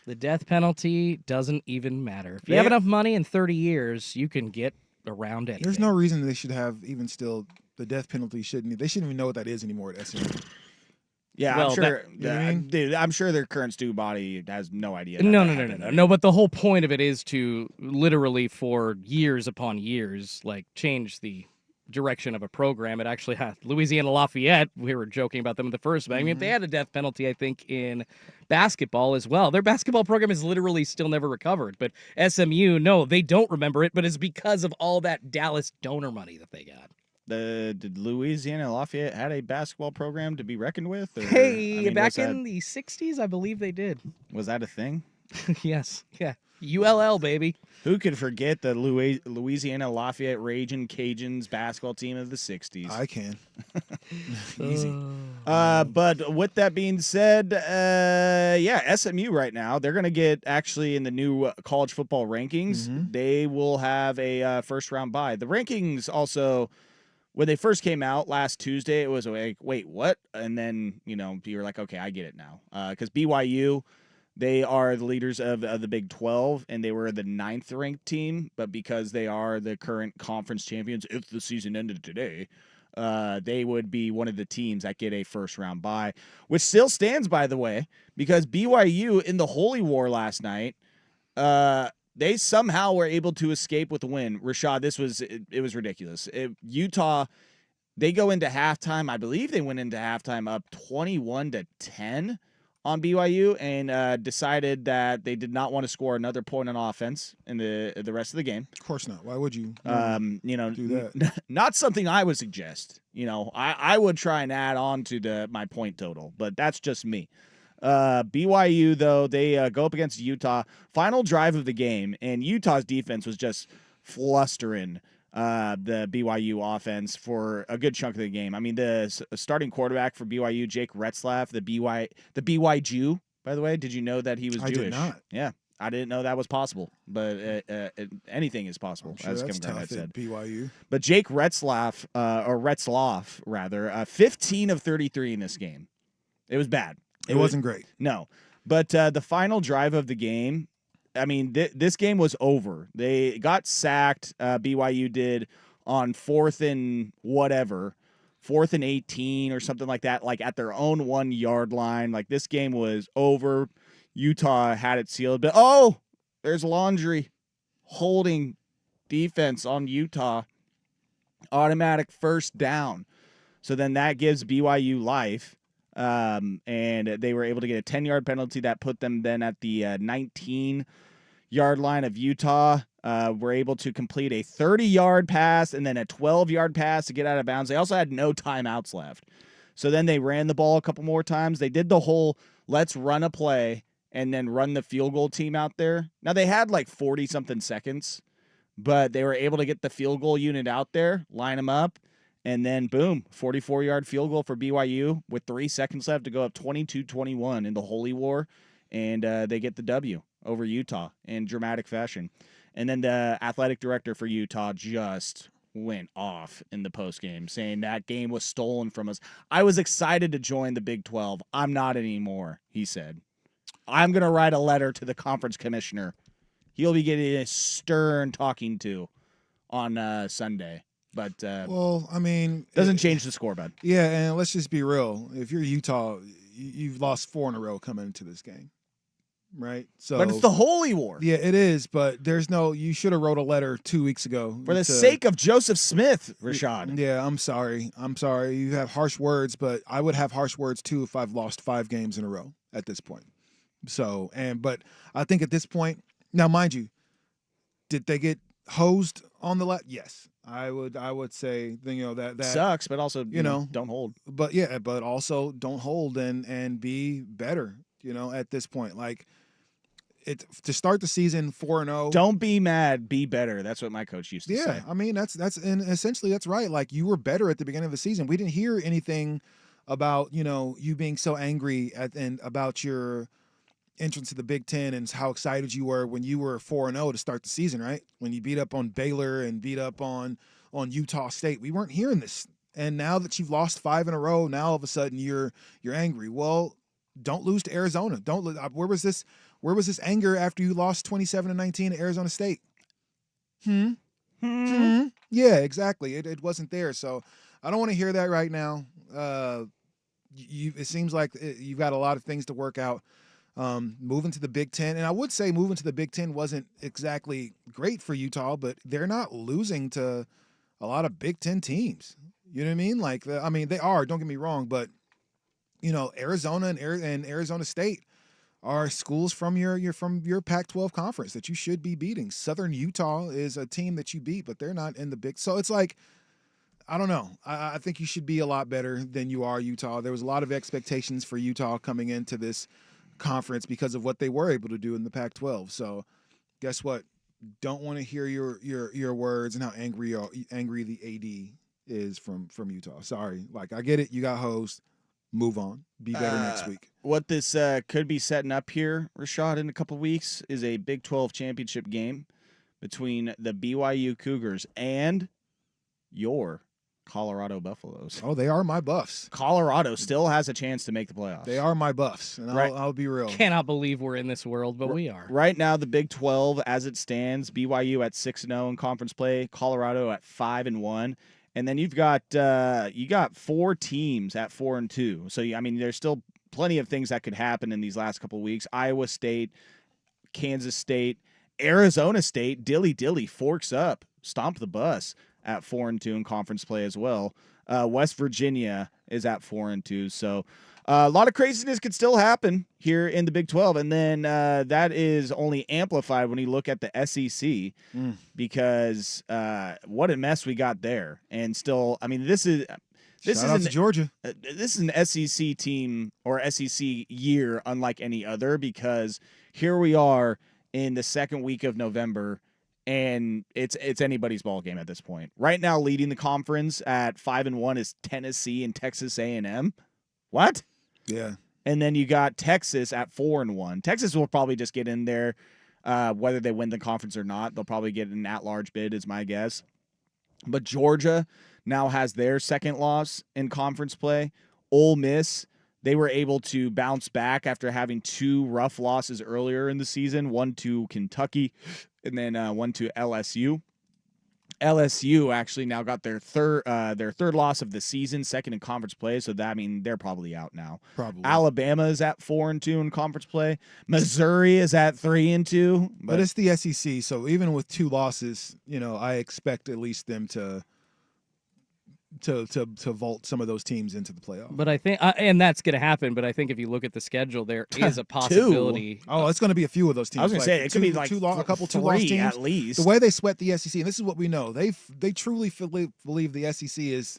The death penalty doesn't even matter. If you Yeah. have enough money in 30 years, you can get around anything. There's no reason they should have even still the death penalty. They shouldn't even know what that is anymore at SMU. Yeah, Well, I'm sure. you know what I mean? Dude, I'm sure their current student body has no idea. No, that no. happened. No, but the whole point of it is to literally for years upon years, change the direction of a program. It actually had Louisiana Lafayette. We were joking about them in the first. I mean, they had a death penalty, I think, in basketball as well. Their basketball program is literally still never recovered. But SMU, no, they don't remember it, but it's because of all that Dallas donor money that they got. Did Louisiana Lafayette had a basketball program to be reckoned with? Or, Hey, I mean, back was that, in the 60s, I believe they did. was that a thing? Yes. Yeah. ULL, baby. Who could forget the Louisiana Lafayette Raging Cajuns basketball team of the 60s? I can. Easy. But with that being said, SMU right now, they're going to get actually in the new college football rankings, they will have a first round bye. The rankings also, when they first came out last Tuesday, it was like, wait, what? And then, you were like, okay, I get it now. Because BYU, they are the leaders of the Big 12, and they were the 9th ranked team. But because they are the current conference champions, if the season ended today, they would be one of the teams that get a first round bye, which still stands, by the way, because BYU in the Holy War last night, they somehow were able to escape with a win. Rashad, it was ridiculous. Utah, they go into halftime. I believe they went into halftime up 21-10 on BYU and decided that they did not want to score another point on offense in the rest of the game. Of course not. Why would you? Do that. Not something I would suggest. I would try and add on to my point total, but that's just me. BYU, though, they go up against Utah. Final drive of the game, and Utah's defense was just flustering the BYU offense for a good chunk of the game. I mean, the starting quarterback for BYU, Jake Retzlaff, the BY Jew, by the way. Did you know that he was I Jewish? did not. Yeah, I didn't know that was possible, but anything is possible, I'm sure as that's Kevin Garnett tough said. at BYU. But Jake Retzloff, rather, 15 of 33 in this game. It was bad. It wasn't great. No. But the final drive of the game, I mean, this game was over. They got sacked, BYU did, on 4th and 18 or something like that, like at their own 1 yard line. Like, this game was over. Utah had it sealed. But, there's Laundry holding defense on Utah. Automatic first down. So then that gives BYU life. And they were able to get a 10-yard penalty that put them then at the 19-yard line of Utah. Were able to complete a 30-yard pass and then a 12-yard pass to get out of bounds. They also had no timeouts left. So then they ran the ball a couple more times. They did the whole let's run a play and then run the field goal team out there. Now, they had like 40-something seconds, but they were able to get the field goal unit out there, line them up, and then, boom, 44-yard field goal for BYU with 3 seconds left to go up 22-21 in the Holy War, and they get the W over Utah in dramatic fashion. And then the athletic director for Utah just went off in the postgame, saying that game was stolen from us. I was excited to join the Big 12. I'm not anymore, he said. I'm going to write a letter to the conference commissioner. He'll be getting a stern talking to on Sunday. But Well, I mean, doesn't change the score, bud. Yeah, and let's just be real. If you're Utah, you've lost 4 in a row coming into this game, right? So, But it's the Holy War. Yeah, it is. But there's no. You should have wrote a letter 2 weeks ago For the sake of Joseph Smith, Rashad. Yeah, I'm sorry. You have harsh words, but I would have harsh words too if I've lost 5 games in a row at this point. So, but I think at this point, now mind you, did they get hosed on the left? Yes. I would say that sucks, but also know, don't hold. But yeah, but also don't hold and be better. At this point, like it to start the season 4-0. Don't be mad, be better. That's what my coach used to say. Yeah, I mean that's and essentially that's right. Like you were better at the beginning of the season. We didn't hear anything about you being so angry and about your entrance to the Big Ten and how excited you were when you were 4-0 to start the season, right? When you beat up on Baylor and beat up on Utah State. We weren't hearing this. And now that you've lost 5 in a row, now all of a sudden you're angry. Well, don't lose to Arizona. Where was this anger after you lost 27-19 to Arizona State? Yeah, exactly. It wasn't there. So I don't want to hear that right now. It seems like you've got a lot of things to work out. Moving to the Big Ten, and I would say moving to the Big Ten wasn't exactly great for Utah, but they're not losing to a lot of Big Ten teams. You know what I mean? Like, they are. Don't get me wrong, but Arizona and Arizona State are schools from your Pac-12 conference that you should be beating. Southern Utah is a team that you beat, but they're not in the Big. So it's like, I don't know. I think you should be a lot better than you are, Utah. There was a lot of expectations for Utah coming into this conference because of what they were able to do in the Pac-12. So guess what? Don't want to hear your words and how angry the AD is from Utah. Sorry. Like, I get it. You got hosed. Move on. Be better next week. What this could be setting up here, Rashad, in a couple weeks is a Big 12 championship game between the BYU Cougars and your Colorado Buffaloes. Oh, they are my Buffs. Colorado still has a chance to make the playoffs. They are my Buffs, and Right. I'll be real. Cannot believe we're in this world, but we are. Right now, the Big 12, as it stands, BYU at 6-0 in conference play, Colorado at 5-1, and then you've got 4 teams at 4-2. So there's still plenty of things that could happen in these last couple of weeks. Iowa State, Kansas State, Arizona State, dilly forks up, stomp the bus at 4-2 in conference play as well. West Virginia is at 4-2. So a lot of craziness could still happen here in the Big 12. And then that is only amplified when you look at the SEC because what a mess we got there. And still, this is Shout out to Georgia. This is an SEC team or SEC year unlike any other because here we are in the second week of November, and it's anybody's ball game at this point. Right now, leading the conference at 5-1 is Tennessee and Texas A&M. What? Yeah. And then you got Texas at 4-1. Texas will probably just get in there, Whether they win the conference or not, they'll probably get an at-large bid, is my guess. But Georgia now has their second loss in conference play. Ole Miss, they were able to bounce back after having 2 rough losses earlier in the season, one to Kentucky and then one to LSU. LSU actually now got their third loss of the season, second in conference play. So that they're probably out now. Probably. Alabama is at 4-2 in conference play. Missouri is at 3-2. But it's the SEC, so even with 2 losses, I expect at least them to vault some of those teams into the playoff. But I think, and that's going to happen. But I think if you look at the schedule, there is a possibility. Oh, it's going to be a few of those teams. I was going to say it could be like a couple 3 2-loss teams at least. The way they sweat the SEC, and this is what we know, they truly believe the SEC is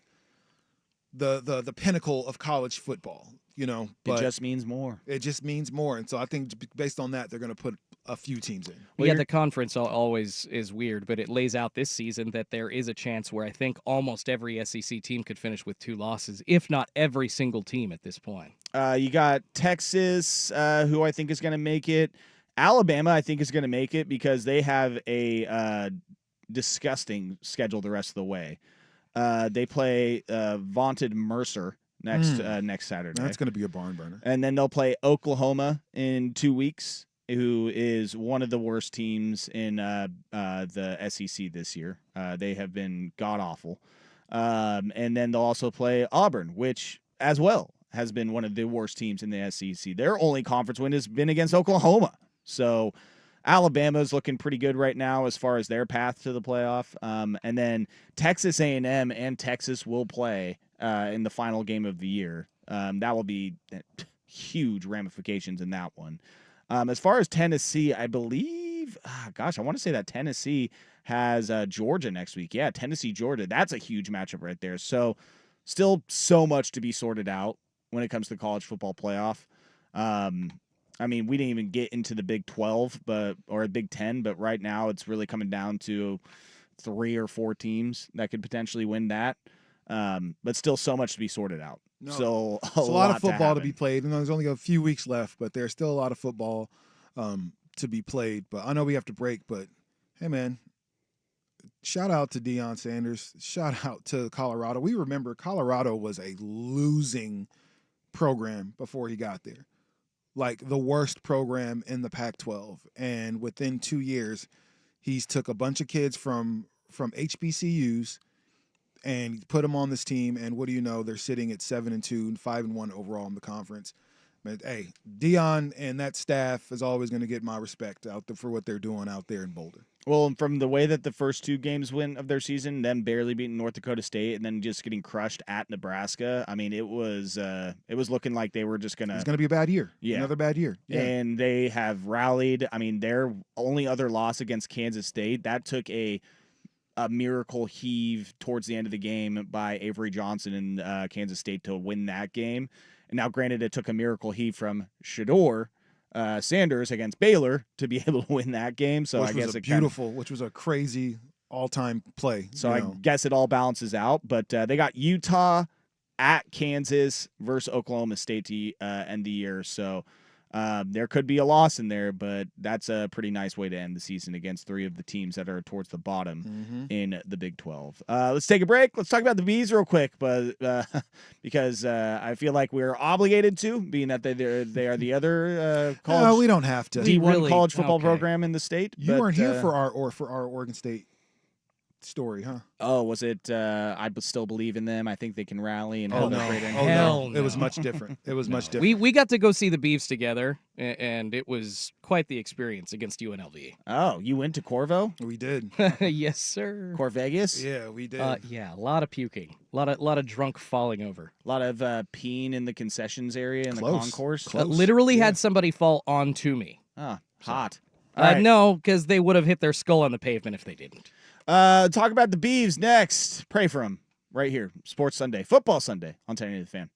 the pinnacle of college football. But it just means more. It just means more, and so I think based on that, they're going to put a few teams in. Well, the conference always is weird, but it lays out this season that there is a chance where I think almost every SEC team could finish with 2 losses, if not every single team at this point. You got Texas, who I think is going to make it. Alabama, I think, is going to make it because they have a disgusting schedule the rest of the way. They play vaunted Mercer next Saturday. That's going to be a barn burner. And then they'll play Oklahoma in 2 weeks, who is one of the worst teams in the SEC this year. They have been god-awful. And then they'll also play Auburn, which as well has been one of the worst teams in the SEC. Their only conference win has been against Oklahoma. So Alabama's looking pretty good right now as far as their path to the playoff. And then Texas A&M and Texas will play in the final game of the year. That will be huge ramifications in that one. As far as Tennessee, I believe, I want to say that Tennessee has Georgia next week. Yeah, Tennessee, Georgia. That's a huge matchup right there. So still so much to be sorted out when it comes to the college football playoff. We didn't even get into the Big 12 or Big 10, but right now it's really coming down to 3 or 4 teams that could potentially win that. But still so much to be sorted out. No. So a lot of football to be played. And there's only a few weeks left, but there's still a lot of football to be played. But I know we have to break, but hey, man, shout out to Deion Sanders. Shout out to Colorado. We remember Colorado was a losing program before he got there. Like the worst program in the Pac-12. And within 2 years, he's took a bunch of kids from HBCUs and put them on this team, and what do you know? They're sitting at 7-2 and 5-1 overall in the conference. But hey, Deion and that staff is always going to get my respect out there for what they're doing out there in Boulder. Well, from the way that the first 2 games went of their season, them barely beating North Dakota State and then just getting crushed at Nebraska, it was looking like they were just going to... It's going to be a bad year. Yeah. Another bad year. Yeah. And they have rallied. Their only other loss against Kansas State, that took a miracle heave towards the end of the game by Avery Johnson in Kansas State to win that game. And now, granted, it took a miracle heave from Shedeur Sanders against Baylor to be able to win that game. So which was a crazy all-time play. So I guess it all balances out. But they got Utah at Kansas versus Oklahoma State to end the year. So there could be a loss in there, but that's a pretty nice way to end the season against 3 of the teams that are towards the bottom in the Big 12. Let's take a break. Let's talk about the Bees real quick, but because I feel like we're obligated to, being that they are the other college. No, we don't have to. D1 college football program in the state. You weren't here for our Oregon State story, huh? Oh, was it? I still believe in them. I think they can rally and no. Hell no. It was much different. It was much different. We got to go see the Beavs together, and it was quite the experience against UNLV. Oh, you went to Corvo? We did. Yes, sir. Corvegas? Yeah, we did. Yeah, a lot of puking, a lot of drunk falling over, a lot of peeing in the concessions area in the concourse. Literally had somebody fall onto me. Oh, hot. No, because they would have hit their skull on the pavement if they didn't. Talk about the Beavs next. Pray for them right here. Sports Sunday, Football Sunday on 1080 The Fan.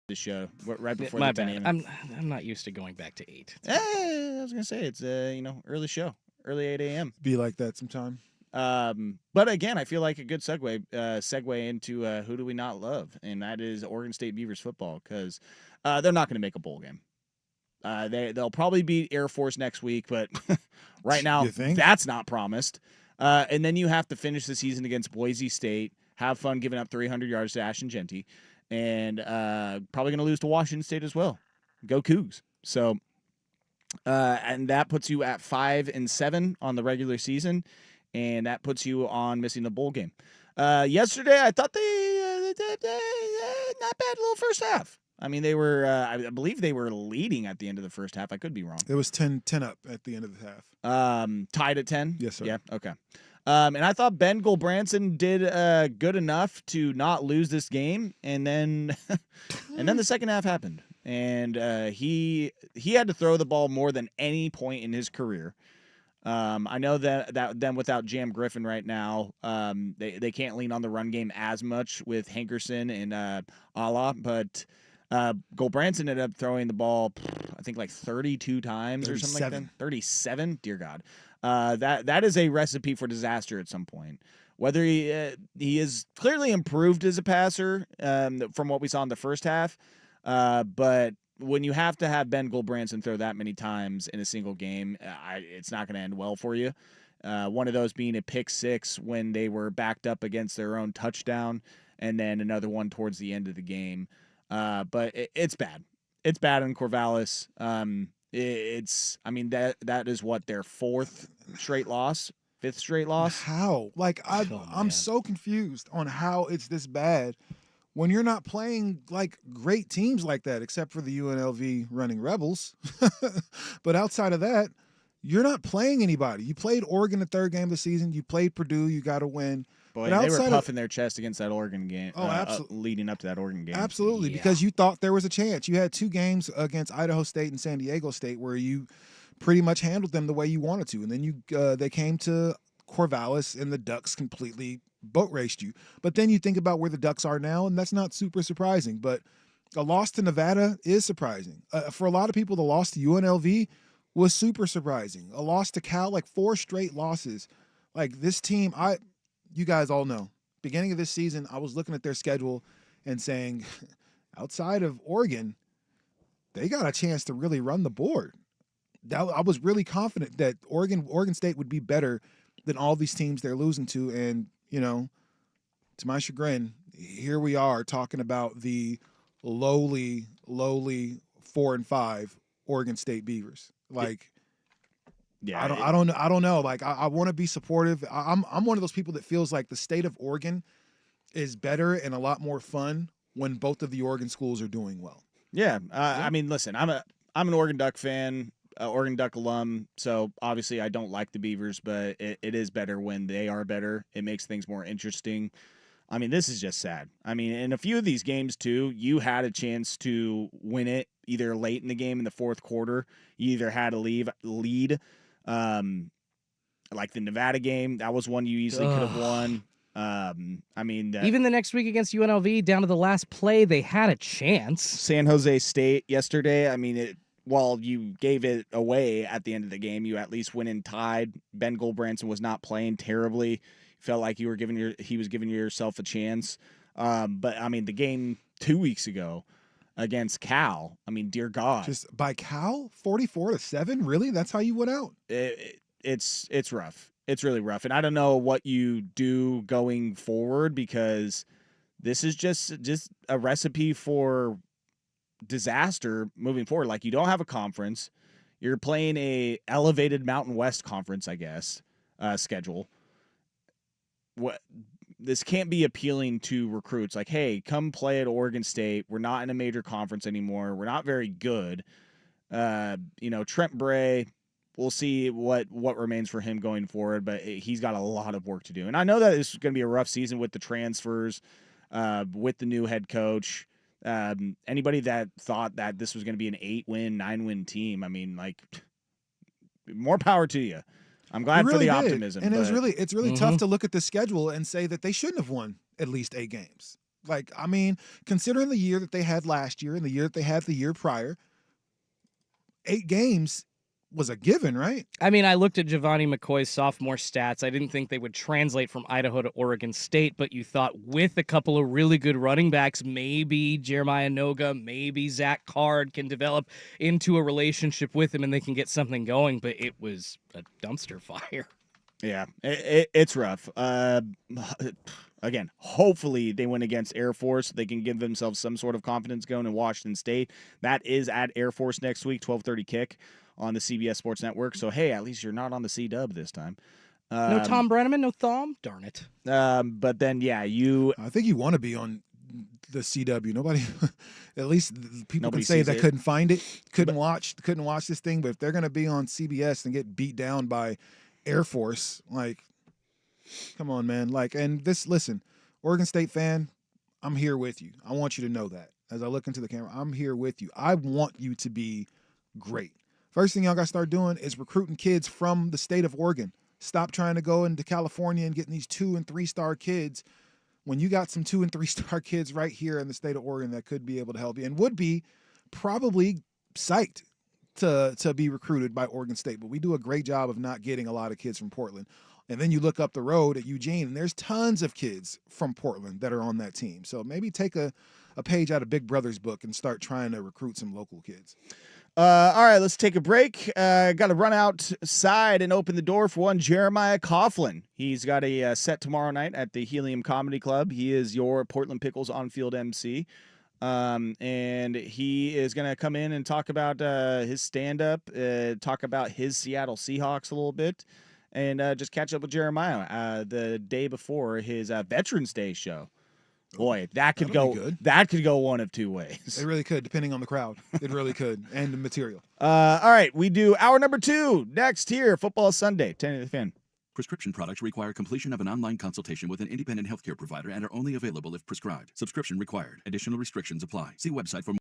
the show right before My the 10 bad. a.m. I'm not used to going back to 8. I was gonna say it's early show, early 8 a.m. Be like that sometime. But again, I feel like a good segue into who do we not love, and that is Oregon State Beavers football, because they're not going to make a bowl game. They'll probably beat Air Force next week, but right now You think? that's not promised. And then you have to finish the season against Boise State, have fun giving up 300 yards to Ashton Genty, and probably going to lose to Washington State as well. Go Cougs. So, and that puts you at 5-7 on the regular season, and that puts you on missing the bowl game. Yesterday, I thought they not bad little first half. I mean, they were, I believe they were leading at the end of the first half. I could be wrong. It was 10 up at the end of the half. Tied at 10? Yes, sir. Yeah, okay. And I thought Ben Gulbranson did good enough to not lose this game, and then the second half happened, and he had to throw the ball more than any point in his career. I know that then without Jam Griffin right now, they can't lean on the run game as much with Hankerson and Ala, but Gulbranson ended up throwing the ball, I think like 32 times or something like that. 37? Dear God. That is a recipe for disaster at some point. Whether he is clearly improved as a passer from what we saw in the first half, but when you have to have Ben Gulbranson throw that many times in a single game, it's not going to end well for you. One of those being a pick six when they were backed up against their own touchdown, and then another one towards the end of the game. But it's bad. It's bad in Corvallis. That is what, their fifth straight loss. How? Like, I'm so confused on how it's this bad when you're not playing like great teams like that, except for the UNLV Running Rebels. But outside of that, you're not playing anybody. You played Oregon the third game of the season. You played Purdue. You got to win. Boy, they were puffing their chest against that Oregon game. Oh, absolutely. Leading up to that Oregon game. Absolutely, because you thought there was a chance. You had 2 games against Idaho State and San Diego State where you pretty much handled them the way you wanted to, and then they came to Corvallis and the Ducks completely boat raced you. But then you think about where the Ducks are now, and that's not super surprising. But a loss to Nevada is surprising. For a lot of people, the loss to UNLV was super surprising. A loss to Cal, like 4 straight losses. Like this team, you guys all know, beginning of this season, I was looking at their schedule and saying, outside of Oregon, they got a chance to really run the board. I was really confident that Oregon State would be better than all these teams they're losing to. And, to my chagrin, here we are talking about the lowly 4-5 Oregon State Beavers. Like, yeah, I don't know. Like, I want to be supportive. I'm one of those people that feels like the state of Oregon is better and a lot more fun when both of the Oregon schools are doing well. Yeah. I mean, listen, I'm an Oregon Duck fan, Oregon Duck alum. So obviously I don't like the Beavers, but it is better when they are better. It makes things more interesting. I mean, this is just sad. I mean, in a few of these games too, you had a chance to win it either late in the game in the fourth quarter. You either had a lead. Like the Nevada game, that was one you easily could have won. Even the next week against UNLV, down to the last play, they had a chance. San Jose State yesterday, I mean, while you gave it away at the end of the game, you at least went and tied. Ben Gulbranson was not playing terribly. Felt like he was giving yourself a chance. But I mean, the game 2 weeks ago against Cal, I mean, dear God. Just by Cal, 44-7? Really? That's how you went out? It's rough. It's really rough. And I don't know what you do going forward, because this is just a recipe for disaster moving forward. Like, you don't have a conference. You're playing a elevated Mountain West conference, I guess, schedule. This can't be appealing to recruits. Like, hey, come play at Oregon State. We're not in a major conference anymore. We're not very good. Trent Bray, we'll see what remains for him going forward, but he's got a lot of work to do. And I know that this is going to be a rough season with the transfers, with the new head coach. Anybody that thought that this was going to be an 8-win, 9-win team, I mean, like, more power to you. I'm glad for the optimism. And it's really tough to look at the schedule and say that they shouldn't have won at least 8 games. Like, I mean, considering the year that they had last year and the year that they had the year prior, 8 games was a given, right? I mean, I looked at Giovanni McCoy's sophomore stats. I didn't think they would translate from Idaho to Oregon State, but you thought with a couple of really good running backs, maybe Jeremiah Noga, maybe Zach Card can develop into a relationship with him and they can get something going, but it was a dumpster fire. Yeah, it's rough. Again, hopefully they win against Air Force. They can give themselves some sort of confidence going in Washington State. That is at Air Force next week, 12:30 kick on the CBS Sports Network. So, hey, at least you're not on the C-Dub this time. No Tom Brenneman, no Thom? Darn it. But then, yeah, I think you want to be on the CW. Nobody, at least people Nobody can say sees that it. couldn't find it, couldn't watch this thing. But if they're going to be on CBS and get beat down by Air Force, like, come on, man. Like, and listen, Oregon State fan, I'm here with you. I want you to know that. As I look into the camera, I'm here with you. I want you to be great. First thing y'all got to start doing is recruiting kids from the state of Oregon. Stop trying to go into California and getting these 2- and 3-star kids when you got some 2- and 3-star kids right here in the state of Oregon that could be able to help you and would be probably psyched to be recruited by Oregon State. But we do a great job of not getting a lot of kids from Portland. And then you look up the road at Eugene, and there's tons of kids from Portland that are on that team. So maybe take a page out of Big Brother's book and start trying to recruit some local kids. All right, let's take a break. Got to run outside and open the door for one Jeremiah Coughlin. He's got a set tomorrow night at the Helium Comedy Club. He is your Portland Pickles on-field MC. And he is going to come in and talk about his stand-up, talk about his Seattle Seahawks a little bit, and just catch up with Jeremiah the day before his Veterans Day show. Boy, that could That'll go be good. that could go one of two ways. It really could, depending on the crowd. It really could, and the material. All right, we do hour number 2 next here, Football Sunday, 10 of the Fan. Prescription products require completion of an online consultation with an independent healthcare provider and are only available if prescribed. Subscription required. Additional restrictions apply. See website for more.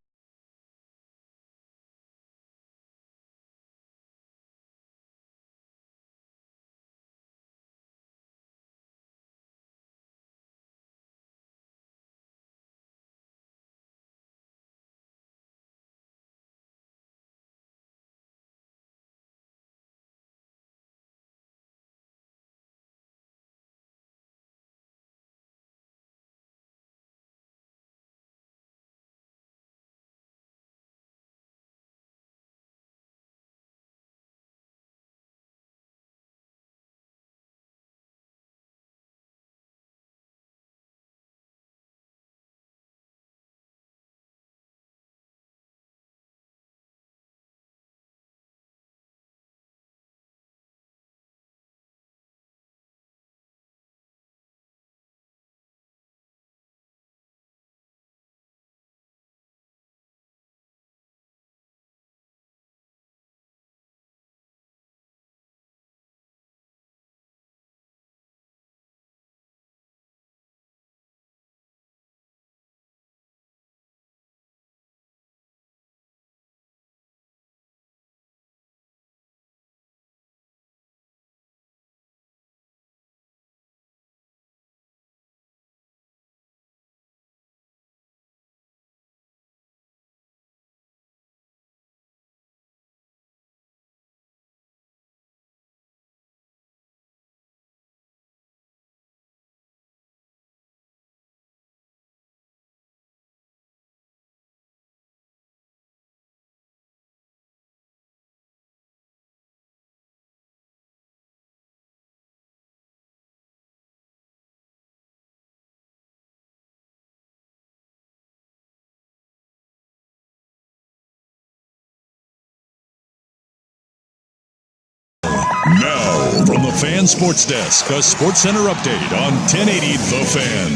Now, from the Fan Sports Desk, a Sports Center update on 1080 The Fan.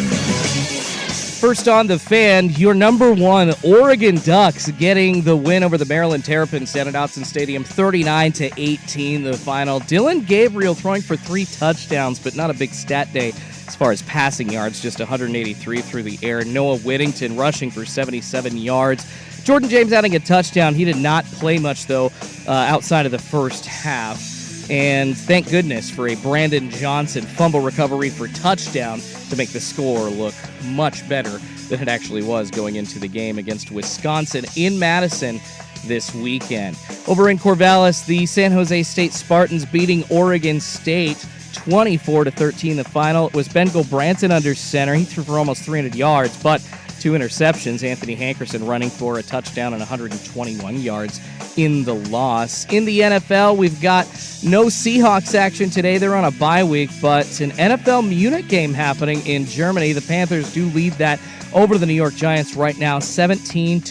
First on The Fan, your number 1 Oregon Ducks getting the win over the Maryland Terrapins down at Autzen Stadium, 39-18 the final. Dylan Gabriel throwing for 3 touchdowns, but not a big stat day as far as passing yards, just 183 through the air. Noah Whittington rushing for 77 yards. Jordan James adding a touchdown. He did not play much, though, outside of the first half. And thank goodness for a Brandon Johnson fumble recovery for touchdown to make the score look much better than it actually was going into the game against Wisconsin in Madison this weekend. Over in Corvallis, the San Jose State Spartans beating Oregon State 24-13 the final. It was Ben Gulbranson under center. He threw for almost 300 yards, but 2 interceptions. Anthony Hankerson running for a touchdown and 121 yards in the loss. In the NFL, we've got no Seahawks action today. They're on a bye week, but an NFL Munich game happening in Germany. The Panthers do lead that over the New York Giants right now, 17-14.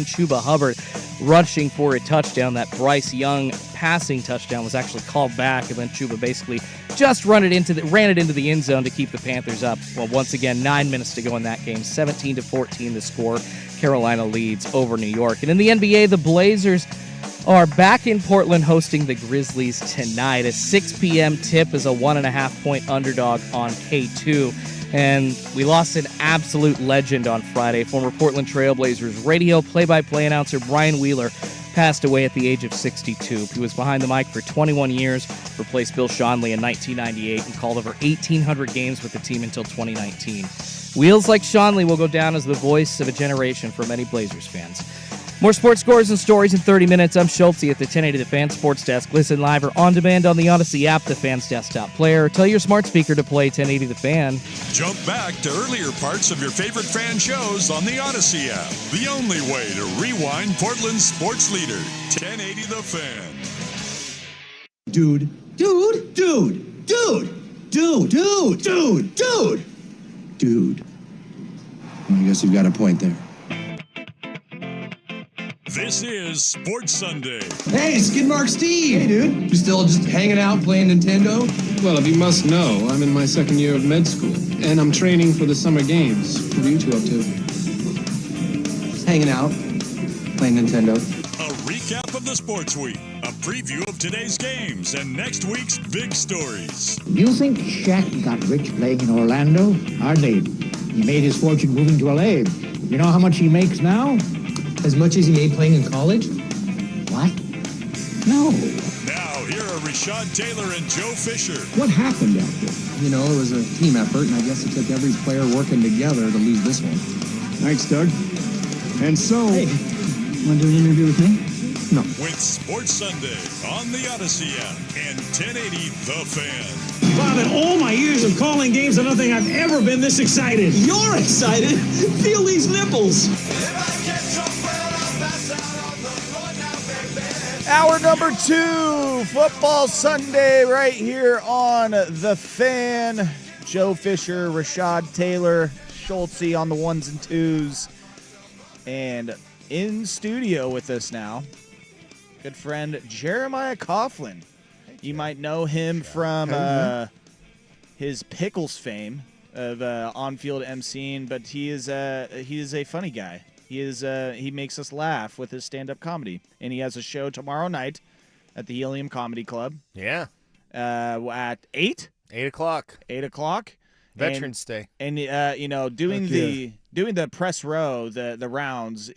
Chuba Hubbard rushing for a touchdown. That Bryce Young passing touchdown was actually called back, and then Chuba basically just ran it into the end zone to keep the Panthers up. Well, once again, 9 minutes to go in that game. 17-14 the score. Carolina leads over New York. And in the NBA, the Blazers are back in Portland hosting the Grizzlies tonight. A 6 p.m. tip is a 1.5-point underdog on K2. And we lost an absolute legend on Friday. Former Portland Trailblazers radio play-by-play announcer Brian Wheeler passed away at the age of 62. He was behind the mic for 21 years, replaced Bill Schonely in 1998, and called over 1,800 games with the team until 2019. Wheels like Schonely will go down as the voice of a generation for many Blazers fans. More sports scores and stories in 30 minutes. I'm Schultze at the 1080 The Fan Sports Desk. Listen live or on demand on the Odyssey app, the Fan's desktop player. Tell your smart speaker to play 1080 The Fan. Jump back to earlier parts of your favorite fan shows on the Odyssey app. The only way to rewind Portland's sports leader, 1080 The Fan. Dude. I guess you've got a point there. This is Sports Sunday. Hey, Skidmark Steve! Hey, dude. You still just hanging out playing Nintendo? Well, if you must know, I'm in my second year of med school, and I'm training for the summer games. What are you two up to? Just hanging out, playing Nintendo. A recap of the sports week, a preview of today's games, and next week's big stories. You think Shaq got rich playing in Orlando? Hardly. He made his fortune moving to LA. You know how much he makes now? As much as he made playing in college? What? No. Now, here are Rashad Taylor and Joe Fisher. What happened out there? You know, it was a team effort, and I guess it took every player working together to lose this one. Thanks, Doug. And so... Hey, want to do an interview with me? No. With Sports Sunday on the Odyssey app and 1080 The Fan. Bob, in all my years of calling games, I don't think I've ever been this excited. You're excited? Feel these nipples. Hour number 2, Football Sunday, right here on The Fan. Joe Fisher, Rashad Taylor, Schultze on the ones and twos. And in studio with us now, good friend Jeremiah Coughlin. You might know him from his Pickles fame of on-field emceeing, but he is a funny guy. He makes us laugh with his stand-up comedy, and he has a show tomorrow night at the Helium Comedy Club. Yeah. At 8? 8 o'clock. 8 o'clock. Veterans Day. And doing the press row, the rounds,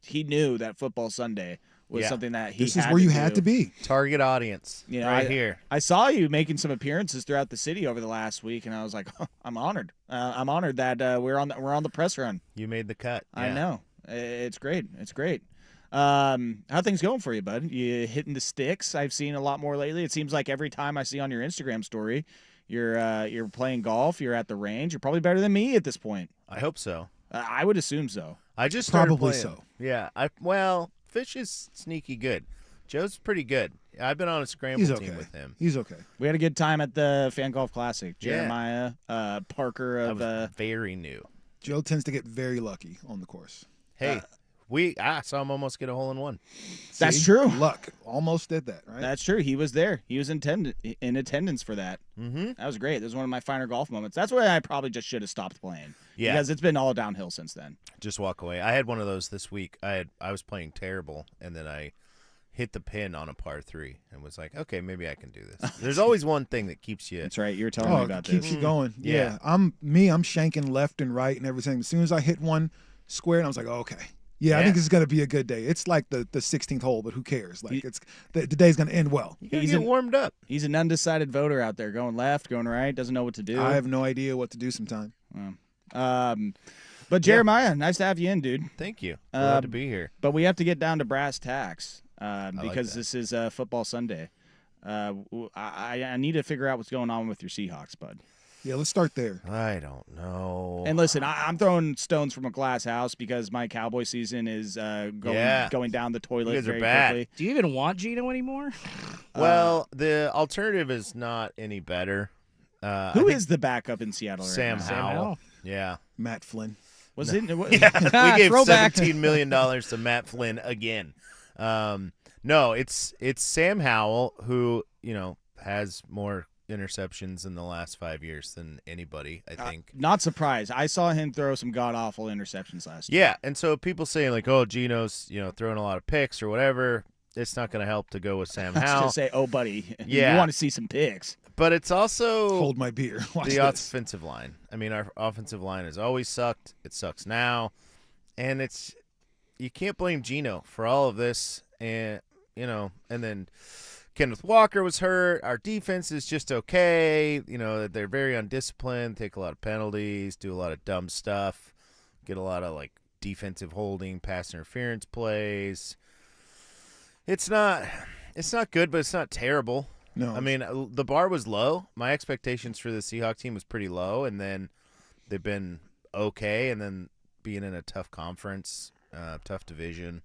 he knew that Football Sunday was something that he. This is where you had to be. Target audience. Right here. I saw you making some appearances throughout the city over the last week, and I was like, I'm honored. I'm honored that we're on the press run. You made the cut. Yeah. I know. It's great. It's great. How things going for you, bud? You hitting the sticks? I've seen a lot more lately. It seems like every time I see on your Instagram story, you're playing golf. You're at the range. You're probably better than me at this point. I hope so. I would assume so. I just started Probably playing. so. Yeah. Fish is sneaky good. Joe's pretty good. I've been on a scramble He's team okay. with him. He's okay. We had a good time at the Fan Golf Classic. Yeah. Jeremiah, Parker I of was very new. Joe tends to get very lucky on the course. Hey, I saw him almost get a hole in one. That's See? true. Luck. Almost did that, right? That's true. He was there. He was in attendance for that. Mm-hmm. That was great. That was one of my finer golf moments. That's why I probably just should have stopped playing. Yeah. Because it's been all downhill since then. Just walk away. I had one of those this week. I was playing terrible, and then I hit the pin on a par 3 and was like, okay, maybe I can do this. There's always one thing that keeps you. That's right. You were telling me it about keeps this. you going. Yeah. I'm shanking left and right and everything. As soon as I hit one square, and I was like, okay. Yeah, I think this is going to be a good day. It's like the 16th hole, but who cares? Like the day's going to end well. You gotta get warmed up. He's an undecided voter out there, going left, going right, doesn't know what to do. I have no idea what to do sometime. But Jeremiah, nice to have you in, dude. Thank you. Glad to be here. But we have to get down to brass tacks because like that. this is Football Sunday. I need to figure out what's going on with your Seahawks, bud. Yeah, let's start there. I don't know. And listen, I'm throwing stones from a glass house because my Cowboy season is going down the toilet You guys are very bad. quickly. Do you even want Geno anymore? Well, the alternative is not any better. Who is the backup in Seattle right Sam now? Howell? Yeah. Matt Flynn. Was it? We gave Throwback. $17 million to Matt Flynn again. No, it's Sam Howell who, has more interceptions in the last 5 years than anybody, I think. Not surprised. I saw him throw some god-awful interceptions last year. Yeah, and so people saying like, oh, Geno's, throwing a lot of picks or whatever, it's not going to help to go with Sam I was Howell. going to say, oh, buddy, Yeah. you want to see some picks. But it's also Hold my beer. Watch the this. offensive line. I mean, our offensive line has always sucked. It sucks now. And you can't blame Geno for all of this. And, and then Kenneth Walker was hurt. Our defense is just okay. They're very undisciplined, take a lot of penalties, do a lot of dumb stuff, get a lot of like defensive holding, pass interference plays. It's not good, but it's not terrible. No. I mean, the bar was low. My expectations for the Seahawks team was pretty low, and then they've been okay, and then being in a tough conference, tough division.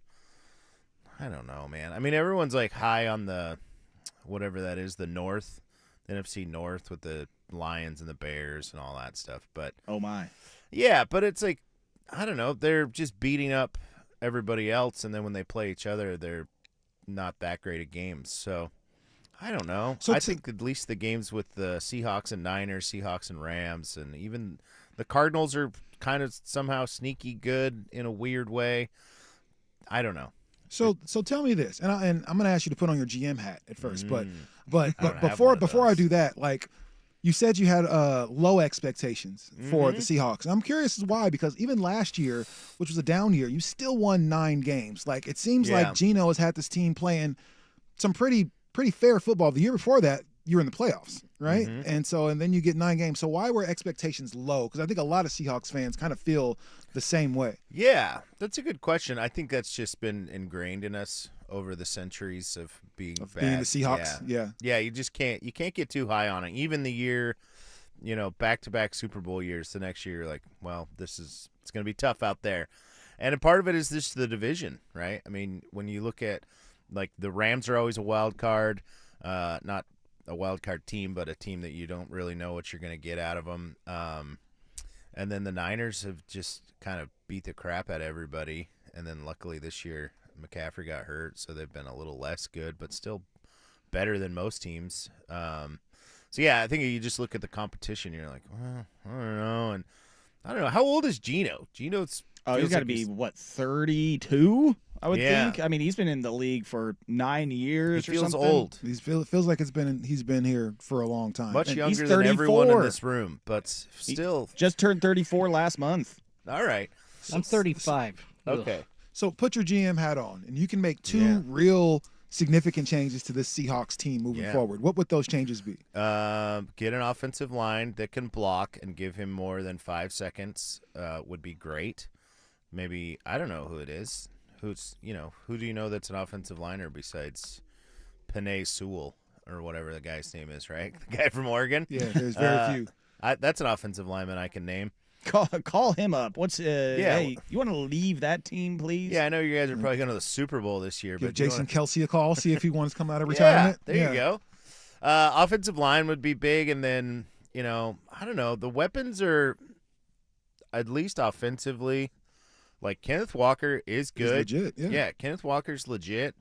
I don't know, man. I mean, everyone's like high on the whatever that is, the North, the NFC North with the Lions and the Bears and all that stuff. But Oh, my. yeah, but it's like, I don't know. They're just beating up everybody else, and then when they play each other, they're not that great at games. So I don't know. So I think at least the games with the Seahawks and Niners, Seahawks and Rams, and even the Cardinals are kind of somehow sneaky good in a weird way. I don't know. So tell me this, and I'm going to ask you to put on your GM hat at first, but I don't have before one of before I those. do that, like you said, you had low expectations for the Seahawks. I'm curious as why, because even last year, which was a down year, you still won 9 games. Like it seems Yeah. like Geno has had this team playing some pretty fair football. The year before that, you were in the playoffs, right? And then you get 9 games. So why were expectations low? Because I think a lot of Seahawks fans kind of feel the same way. Yeah, that's a good question. I think that's just been ingrained in us over the centuries of being bad. Being the Seahawks, Yeah, you just can't get too high on it. Even the year, back-to-back Super Bowl years, the next year you're like, well, it's going to be tough out there. And a part of it is just the division, right? I mean, when you look at like the Rams are always a wild card, not a wild card team, but a team that you don't really know what you're going to get out of them. And then the Niners have just kind of beat the crap out of everybody. And then luckily this year McCaffrey got hurt, so they've been a little less good, but still better than most teams. So yeah, I think you just look at the competition, you're like, well, I don't know. And I don't know, how old is Geno? Geno's He's got to be, 32? I would Yeah. think. I mean, he's been in the league for 9 years He or feels something. old. It feels like he's been here for a long time. Much And younger he's than everyone in 34. this room, but still. Just turned 34 last month. All right. I'm 35. Ugh. Okay. So put your GM hat on, and you can make 2 Yeah. real significant changes to this Seahawks team moving Yeah. forward. What would those changes be? Get an offensive line that can block and give him more than 5 seconds would be great. Maybe, I don't know who it is. Who do you know that's an offensive liner besides Penei Sewell or whatever the guy's name is, right? The guy from Oregon? Yeah, there's very few. That's an offensive lineman I can name. Call him up. Yeah. Hey, you want to leave that team, please? Yeah, I know you guys are probably going to the Super Bowl this year. Give but you Jason wanna- Kelsey a call, see if he wants to come out of Yeah, retirement. there you go. Offensive line would be big, and then, I don't know. The weapons are, at least offensively, like Kenneth Walker is He's good. legit, yeah. Kenneth Walker's legit.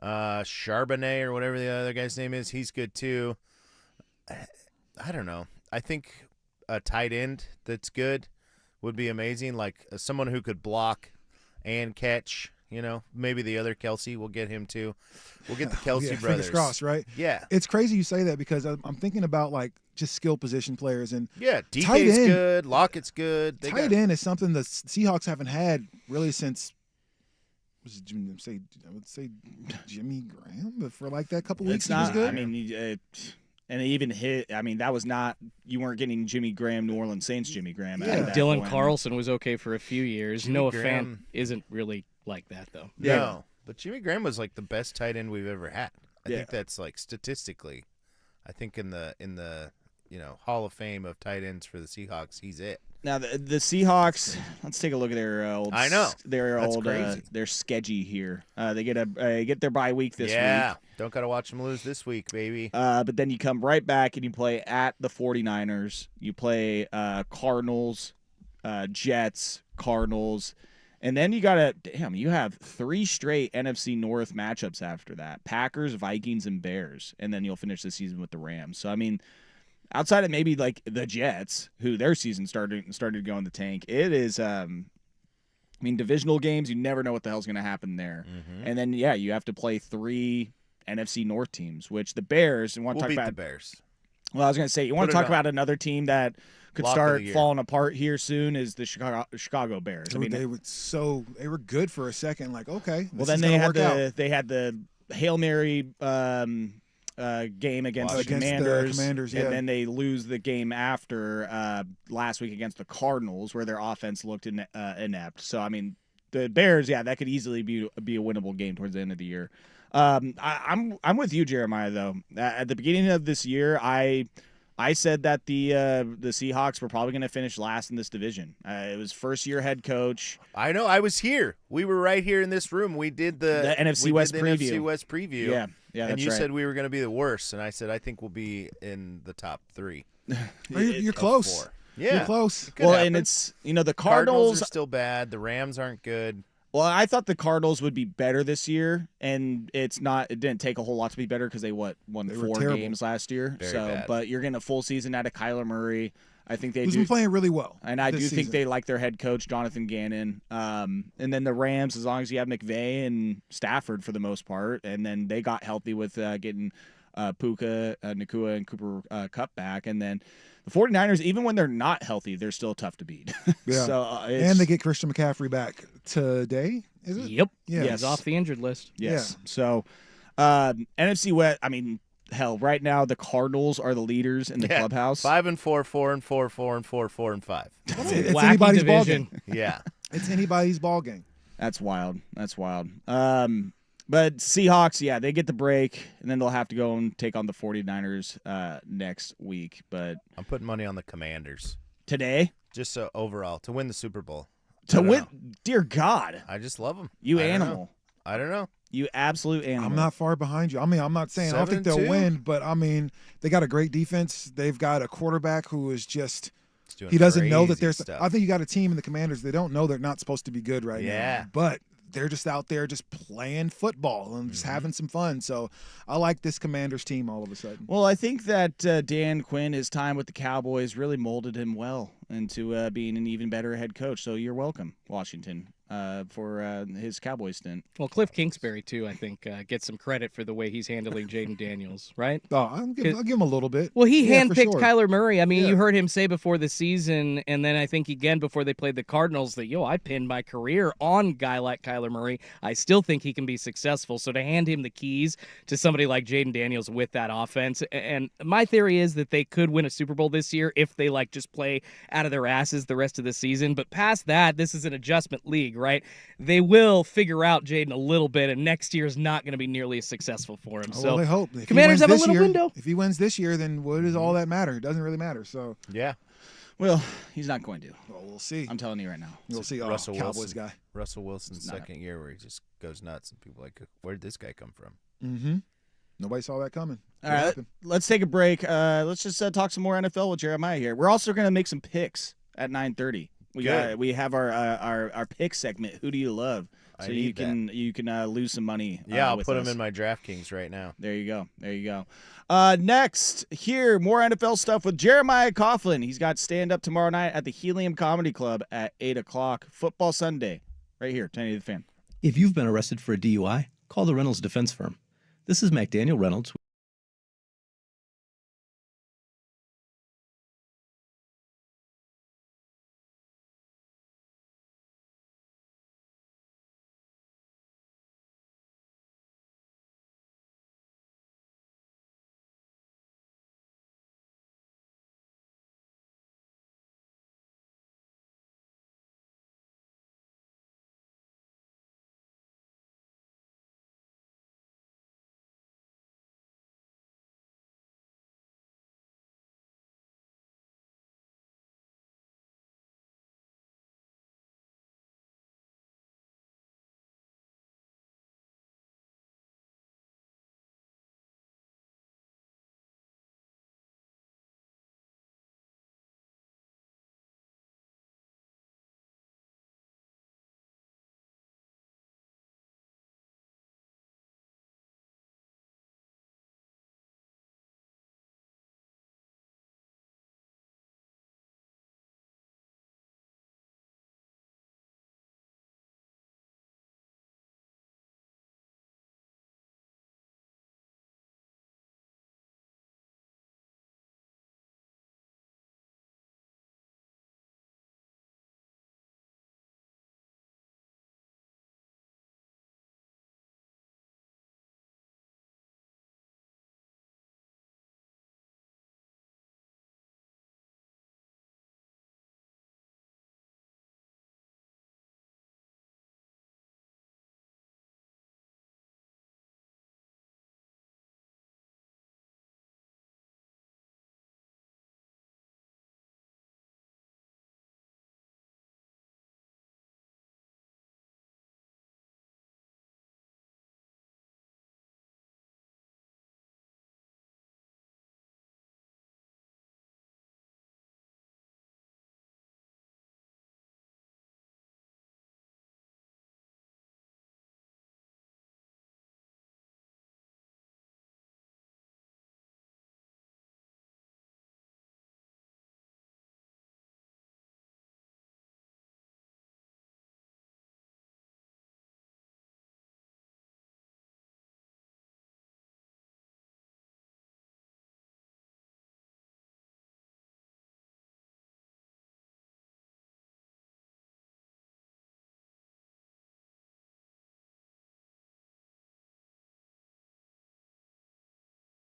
Charbonnet or whatever the other guy's name is, he's good too. I don't know. I think a tight end that's good would be amazing, like someone who could block and catch. Maybe the other Kelsey, we'll get him too. We'll get the Kelsey Yeah, brothers. fingers crossed, right? Yeah. It's crazy you say that because I'm thinking about like just skill position players and Yeah, tight DK's end- good. Lockett's good. They tight got- end is something the Seahawks haven't had really since. I would say Jimmy Graham, but for like that couple weeks It's he was not. good. I mean, And it even hit. I mean, that was not. You weren't getting Jimmy Graham, New Orleans Saints Jimmy Graham. Yeah. At Dylan point. Carlson was okay for a few years. Jimmy Noah Graham- Fant isn't really like that though. No, but Jimmy Graham was like the best tight end we've ever had. I Yeah. think that's like statistically. I think in the Hall of Fame of tight ends for the Seahawks, he's it. Now the Seahawks. Let's take a look at their old. I know. Their That's old. crazy. Their sketchy here. They get their bye week this Yeah, week. don't gotta watch them lose this week, baby. But then you come right back and you play at the 49ers. You play Cardinals, Jets, Cardinals. And then you have 3 straight NFC North matchups after that. Packers, Vikings, and Bears. And then you'll finish the season with the Rams. So, I mean, outside of maybe like the Jets, who their season started to go in the tank, it is divisional games, you never know what the hell's going to happen there. Mm-hmm. And then, you have to play 3 NFC North teams, which the Bears, and We'll beat the Bears. Well, I was going to say, you want to Put it talk on. about another team that could Lock of the start year. falling apart here soon is the Chicago Bears. I mean, they were good for a second. Like, okay, well, this then is they gonna had the Hail Mary game against the Commanders, Commanders, yeah. and then they lose the game after last week against the Cardinals, where their offense looked inept. So, I mean, the Bears, that could easily be a winnable game towards the end of the year. I'm with you, Jeremiah. Though at the beginning of this year, I said that the Seahawks were probably going to finish last in this division. It was first year head coach. I know. I was here. We were right here in this room. We did the NFC we West did the preview. NFC West preview. Yeah, and that's you right. said we were going to be the worst, and I said I think we'll be in the top 3. You're of close. 4. Yeah, You're close. It could Well, happen. and it's the Cardinals Cardinals. are still bad. The Rams aren't good. Well, I thought the Cardinals would be better this year, and it's not. It didn't take a whole lot to be better because they won They were 4 terrible. games last year. Very so, bad. but you're getting a full season out of Kyler Murray. I think they Who's do. been playing really well. And I do this think season. they like their head coach, Jonathan Gannon. And then the Rams, as long as you have McVay and Stafford for the most part, and then they got healthy with getting Puka, Nakua, and Cooper Kupp back. And then the 49ers, even when they're not healthy, they're still tough to beat. Yeah. So, and they get Christian McCaffrey back today. Is it? Yep. Yeah. He's off the injured list. Yes. So, NFC West, I mean, hell, right now the Cardinals are the leaders in the Yeah. clubhouse. 5-4, 4-4, 4-4, 4-5. It's Wacky anybody's ball division. game. Yeah. It's anybody's ball game. That's wild. That's wild. But Seahawks, they get the break, and then they'll have to go and take on the 49ers next week. But I'm putting money on the Commanders. today, Just so overall to win the Super Bowl. I to don't win, know. dear God, I just love them. you I don't know. animal. I don't know. You absolute animal. I'm not far behind you. I mean, I'm not saying I don't think they'll 7-2? win, but I mean, they got a great defense. They've got a quarterback who is just It's doing he doesn't know that crazy there's. stuff. I think you got a team in the Commanders. They don't know they're not supposed to be good right Yeah. now. But they're just out there just playing football and just having some fun. So I like this Commanders team all of a sudden. Well, I think that Dan Quinn, his time with the Cowboys, really molded him well into being an even better head coach. So you're welcome, Washington, for his Cowboys stint. Well, Cliff Kingsbury too, I think, gets some credit for the way he's handling Jaden Daniels, right? Oh, I'll give him a little bit. Well, he Yeah, for handpicked sure. Kyler Murray. I mean, Yeah. you heard him say before the season, and then I think again before they played the Cardinals that, I pinned my career on a guy like Kyler Murray. I still think he can be successful. So to hand him the keys to somebody like Jaden Daniels with that offense, and my theory is that they could win a Super Bowl this year if they just play out of their asses the rest of the season. But past that, this is an adjustment league, right? They will figure out Jaden a little bit, and next year is not going to be nearly as successful for him. Well, So they hope. If he Commanders wins have a this little year- window. If he wins this year, then what does all that matter? It doesn't really matter. So, Yeah. Well, he's not going to. well, we'll see. I'm telling you right now. We'll see. Oh, Russell Cowboys Wilson. guy. Russell Wilson's It's not second year where he just goes nuts and people are like, where did this guy come from? Mm-hmm. Nobody saw that coming. All What right, happened? let's take a break. Let's just talk some more NFL with Jeremiah here. We're also going to make some picks at 9:30. Good. We have our pick segment. Who do you love? I So need you can lose some money. Yeah, I'll with put us. him in my DraftKings right now. There you go. There you go. Next, here, more NFL stuff with Jeremiah Coughlin. He's got stand-up tomorrow night at the Helium Comedy Club at 8 o'clock. Football Sunday, right here, 1080 The Fan. If you've been arrested for a DUI, call the Reynolds Defense Firm. This is McDaniel Reynolds.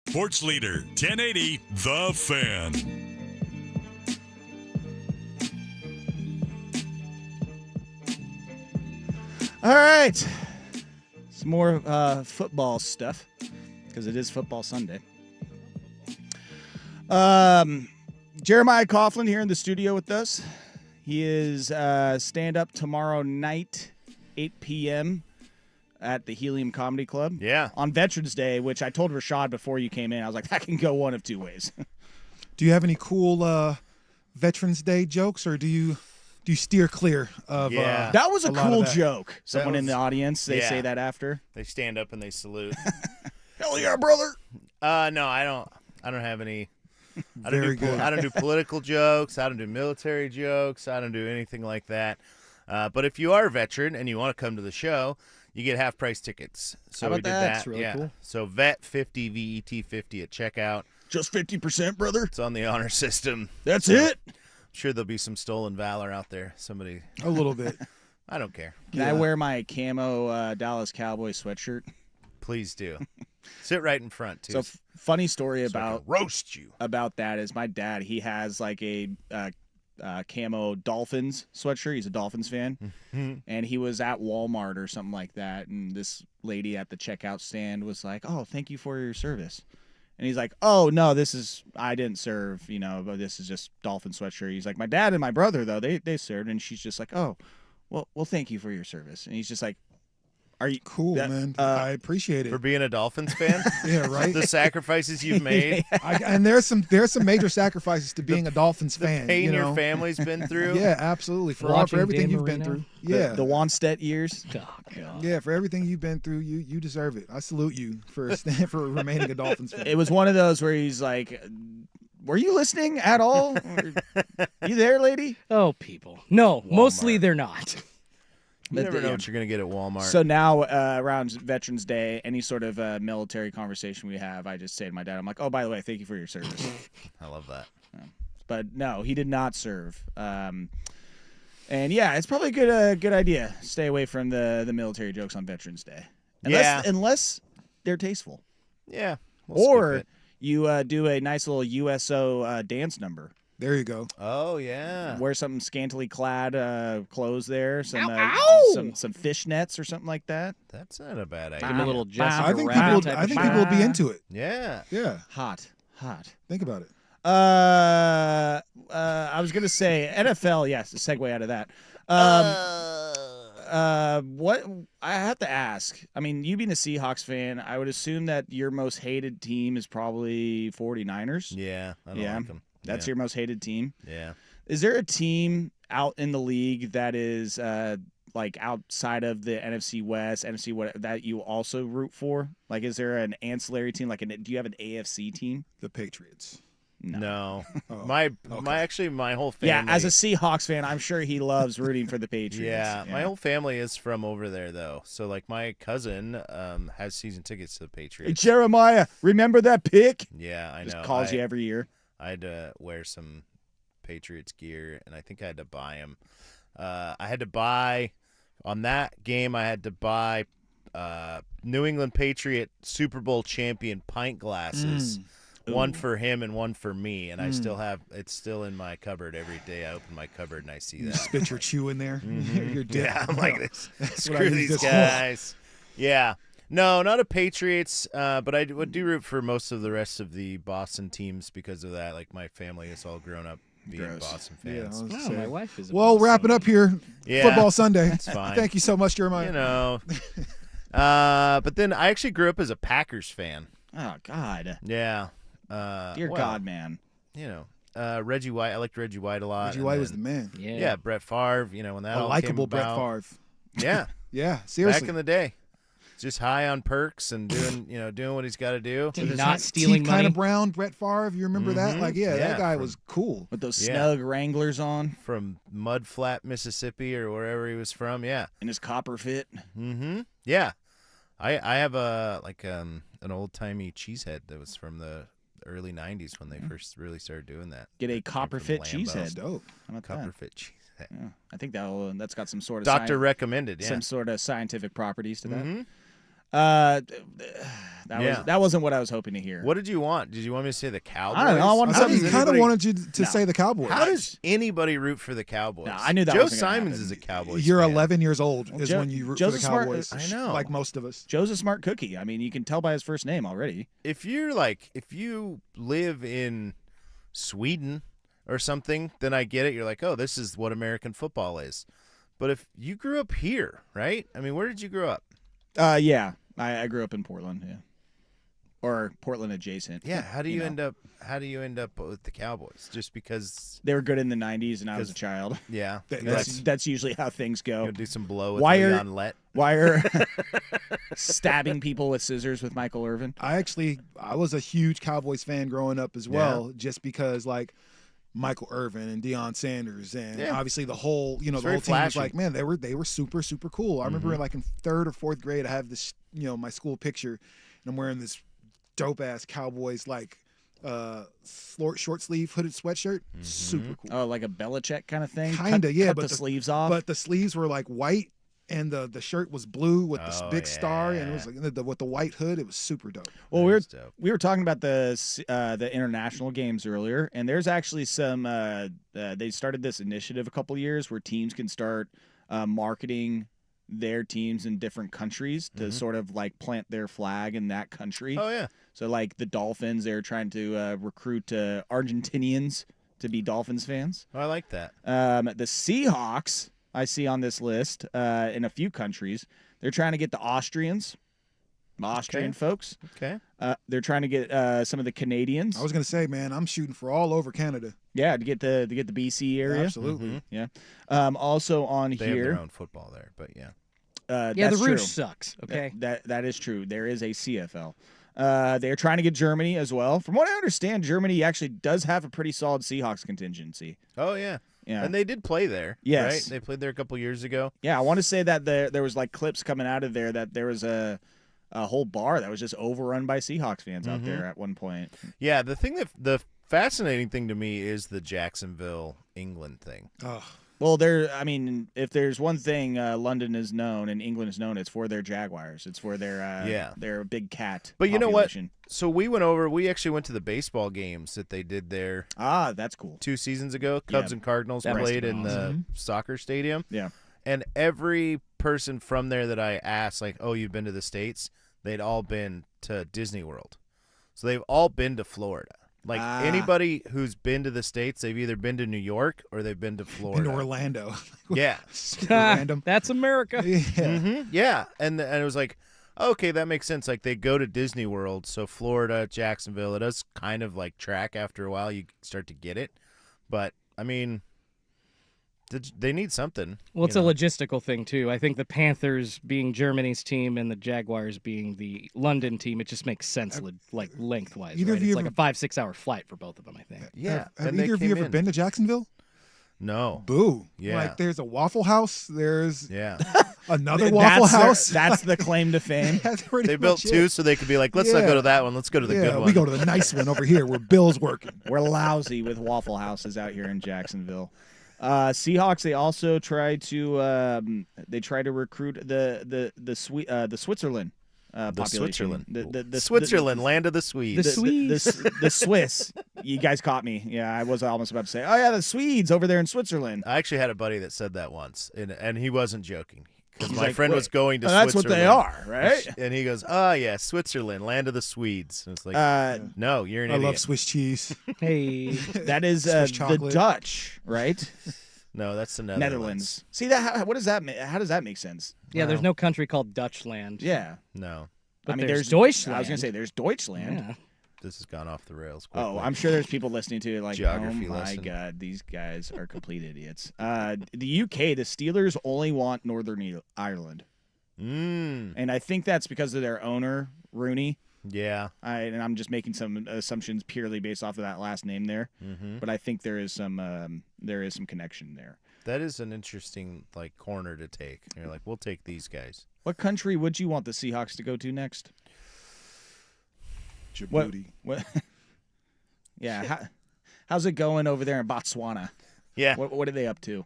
Sports Leader 1080 The Fan. All right. Some more football stuff because it is Football Sunday. Jeremiah Coughlin here in the studio with us. He is stand-up tomorrow night, 8 p.m. at the Helium Comedy Club. Yeah. On Veterans Day, which I told Rashad before you came in. I was like, that can go one of two ways. Do you have any cool Veterans Day jokes, or do you steer clear of? Yeah. That was a a lot of cool that. joke. Someone in the audience, they yeah. say that after. They stand up and they salute. Hell yeah, brother. No, I don't have any. Very good. I don't do political jokes. I don't do military jokes. I don't do anything like that. But if you are a veteran and you want to come to the show, you get half price tickets. So How about we did that? that. That's really yeah. cool. So VET 50, VET 50 at checkout. Just 50%, brother. It's on the honor system. That's So it. I'm sure there'll be some stolen valor out there. Somebody. A little bit. I don't care. Can I wear my camo Dallas Cowboy sweatshirt? Please do. Sit right in front too. So funny story So I can about roast you. about that is my dad. He has like a camo Dolphins sweatshirt. He's a Dolphins fan, and he was at Walmart or something like that. And this lady at the checkout stand was like, "Oh, thank you for your service." And he's like, "Oh no, I didn't serve, but this is just Dolphin sweatshirt." He's like, "My dad and my brother though, they served." And she's just like, "Oh, well, thank you for your service." And he's just like, "Are you Cool, man. I appreciate it. For being a Dolphins fan. Yeah, right. The sacrifices you've made. And there's some major sacrifices to being a Dolphins fan. Pain you know? your family's been through. Yeah, absolutely. For Watching everything Dan you've been Marino. through. Yeah. the Wanstead years." Oh, God. Yeah, for everything you've been through, you deserve it. I salute you for remaining a Dolphins fan. It was one of those where he's like, "Were you listening at all? You there, lady?" Oh, people. No, mostly they're not. You But never know yeah. what you're going to get at Walmart. So now, around Veterans Day, any sort of military conversation we have, I just say to my dad, I'm like, "Oh, by the way, thank you for your service." I love that. But no, he did not serve. And yeah, it's probably a good idea. Stay away from the military jokes on Veterans Day, unless they're tasteful, Yeah. we'll skip or it. you do a nice little USO dance number. There you go. Oh, yeah. Wear some scantily clad clothes there, some fishnets or something like that. That's not a bad Give 'em idea. a little Jessica I think Rabbit people. type I of think shit. people will be into it. Yeah. Yeah. Hot. Think about it. I was gonna say NFL. Yes, a segue out of that. What I have to ask. I mean, you being a Seahawks fan, I would assume that your most hated team is probably 49ers. Yeah. I don't like them. That's your most hated team. Yeah. Is there a team out in the league that is like outside of the NFC West, NFC what that you also root for? Like, is there an ancillary team? Like, do you have an AFC team? The Patriots. No. Oh, my okay. my whole family. Yeah, as a Seahawks fan, I'm sure he loves rooting for the Patriots. Yeah, my whole family is from over there though. So like my cousin has season tickets to the Hey, Patriots. Jeremiah, remember that pick? Yeah, I know. Just calls you every year. I had to wear some Patriots gear, and I think I had to buy them. I had to buy on that game. I had to buy New England Patriot Super Bowl champion pint glasses. One for him and one for me, and I still have it's still in my cupboard. Every day I open my cupboard and I see You that. spit your chew in there. Your dip. Yeah, I'm like this. That's what I Screw use these this for. guys. Yeah. No, not a Patriots, but I would do root for most of the rest of the Boston teams because of that. Like my family is all grown up being Gross. Boston Yeah, fans. I was Oh, saying. my wife is. a Well, Boston wrap it up here. Yeah, Football Sunday. that's fine. Thank you so much, Jeremiah. You know. But then I actually grew up as a Packers fan. Oh God, Yeah. dear well, God, man. You know, Reggie White. I liked Reggie White a lot. Reggie and White was the then- man. Yeah, Brett Favre. You know, when that A all likable came Brett about. Favre. Yeah. Yeah, seriously. Back in the day. Just high on perks and doing what he's got to do. Not stealing kind money. of brown Brett Favre. You remember that? Like, yeah, Yeah, that guy from- was cool. With those Yeah. snug Wranglers on From Mudflat, Mississippi, or wherever he was from. Yeah. and his copper fit. Mm-hmm. Yeah. I have an old timey cheesehead that was from the early '90s when they first really started doing that. Get a Came copper from fit Lambeau. cheesehead. Dope. How about Copper that? fit cheesehead. Yeah. I think that's got some sort of Doctor recommended. Yeah. some sort of scientific properties to that. Mhm. That wasn't what I was hoping to hear. What did you want? Did you want me to say the Cowboys? I don't know. I wanted I kind of wanted you to say the Cowboys. How does anybody root for the Cowboys? No, I knew that Joe wasn't gonna Simons happen. is a Cowboys You're fan. 11 years old is Joe- when you root Joe's for the a smart- Cowboys. I know. Like most of us. Joe's a smart cookie. I mean, you can tell by his first name already. If you live in Sweden or something, then I get it. You're like, oh, this is what American football is. But if you grew up here, right? I mean, where did you grow up? Yeah, I grew up in Portland. Yeah, or Portland adjacent. Yeah. How do you know. end up? How do you end up with the Cowboys? Just because? They were good in the '90s, and I was a child. Yeah. That's usually how things go. You'll do some blow with Why are- Leon Lett. Why are stabbing people with scissors with Michael Irvin? I was a huge Cowboys fan growing up as well, just because like Michael Irvin and Deion Sanders and obviously the whole, the It's whole very team was flashy. like, man, they were super, super cool. I remember like in 3rd or 4th grade, I have this, my school picture and I'm wearing this dope ass Cowboys like short sleeve hooded sweatshirt. Super cool. Oh, like a Belichick kind of thing. Kinda, yeah, Cut but the sleeves off. But the sleeves were like white and the shirt was blue with this Oh, big star and it yeah. was like with the white hood. It was super dope. Well, That is dope. we were talking about the international games earlier, and there's actually some. They started this initiative a couple years where teams can start marketing their teams in different countries to sort of like plant their flag in that country. Oh yeah. So like the Dolphins, they're trying to recruit Argentinians to be Dolphins fans. Oh, I like that. The Seahawks, I see on this list in a few countries, they're trying to get the Austrian folks. Okay. They're trying to get some of the Canadians. I was gonna say, man, I'm shooting for all over Canada. Yeah, to get the BC area. Absolutely. Yeah. Also on They have here, their own football there, but yeah. Yeah, that's the true. Rouge sucks. Okay. That is true. There is a CFL. They're trying to get Germany as well. From what I understand, Germany actually does have a pretty solid Seahawks contingency. Oh yeah. Yeah. And they did play there. Yes. Right? They played there a couple years ago. Yeah, I want to say that there was like clips coming out of there that there was a whole bar that was just overrun by Seahawks fans out there at one point. Yeah, the fascinating thing to me is the Jacksonville, England thing. Oh, Well, if there's one thing London is known and England is known, it's for their Jaguars. It's for their big cat. But you know what? population. So we actually went to the baseball games that they did there Ah, that's cool. 2 seasons ago. Cubs Yeah. and Cardinals That must played have in been the soccer stadium. Yeah. And every person from there that I asked, like, oh, you've been to the States? They'd all been to Disney World. So they've all been to Florida. Like anybody who's been to the States, they've either been to New York or they've been to Florida. in Orlando. Yeah. Super random. That's America. Yeah. Yeah. And it was like, okay, that makes sense. Like they go to Disney World, so Florida, Jacksonville, it does kind of like track after a while. You start to get it. But, I mean, they need something. Well, it's a logistical thing, too. I think the Panthers being Germany's team and the Jaguars being the London team, it just makes sense, like lengthwise. Either Right? of you It's like ever- a 5-6 hour flight for both of them, I think. Yeah. Have and they either of you came ever in. been to Jacksonville? No. Boo. Yeah. Like there's a Waffle House. There's Yeah. another Waffle House. That's the claim to fame. That's pretty They built much 2 it. so they could be like, let's not Yeah. go to that one. Let's go to the good one. We go to the nice one over here where Bill's working. We're lousy with Waffle Houses out here in Jacksonville. Seahawks. They also try to recruit the Switzerland population. Switzerland. The Switzerland, land of the Swedes. The Swiss. You guys caught me. Yeah, I was almost about to say, oh yeah, the Swedes over there in Switzerland. I actually had a buddy that said that once, and he wasn't joking. Because He's my like, friend was "Wait, going to that's Switzerland. what they are, right? And he goes, oh, yeah, Switzerland, land of the Swedes. And it's like, no, you're an I idiot. love Swiss cheese. Hey. That is Swiss the chocolate. Dutch, right? No, that's the Netherlands. See that? What does that mean? How does that make sense? Yeah, there's no country called Dutchland. Yeah. No, But I mean, there's I was Deutschland. gonna say there's Deutschland. Yeah. this has gone off the rails. Oh, quickly. I'm sure there's people listening to it like, Geography oh my lesson. god, these guys are complete idiots. The UK, the Steelers only want Northern Ireland, and I think that's because of their owner Rooney. Yeah. And I'm just making some assumptions purely based off of that last name there, but I think there is some connection there. That is an interesting corner to take. You're like, we'll take these guys. What country would you want the Seahawks to go to next? Djibouti. What? Yeah. How's it going over there in Botswana? Yeah. What are they up to?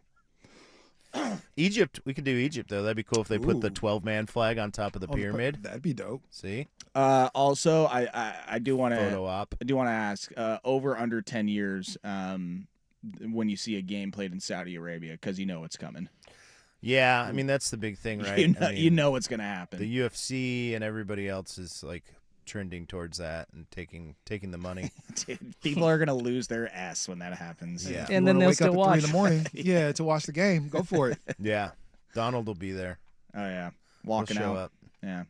Egypt, we could do Egypt though. That'd be cool if they put the Ooh. 12-man flag on top of the pyramid. That'd be dope. See, Also, I do want photo to op. ask over under 10 years when you see a game played in Saudi Arabia because you know it's coming. Yeah, I mean that's the big thing, right? You know what's gonna happen. The UFC and everybody else is like trending towards that and taking the money. Dude, people are gonna lose their ass when that happens. Yeah. And then they'll wake up still at 3 watch. in the morning. Yeah, to watch the game. Go for it. Yeah, Donald will be there. Oh yeah, He'll walking show out. up. Yeah,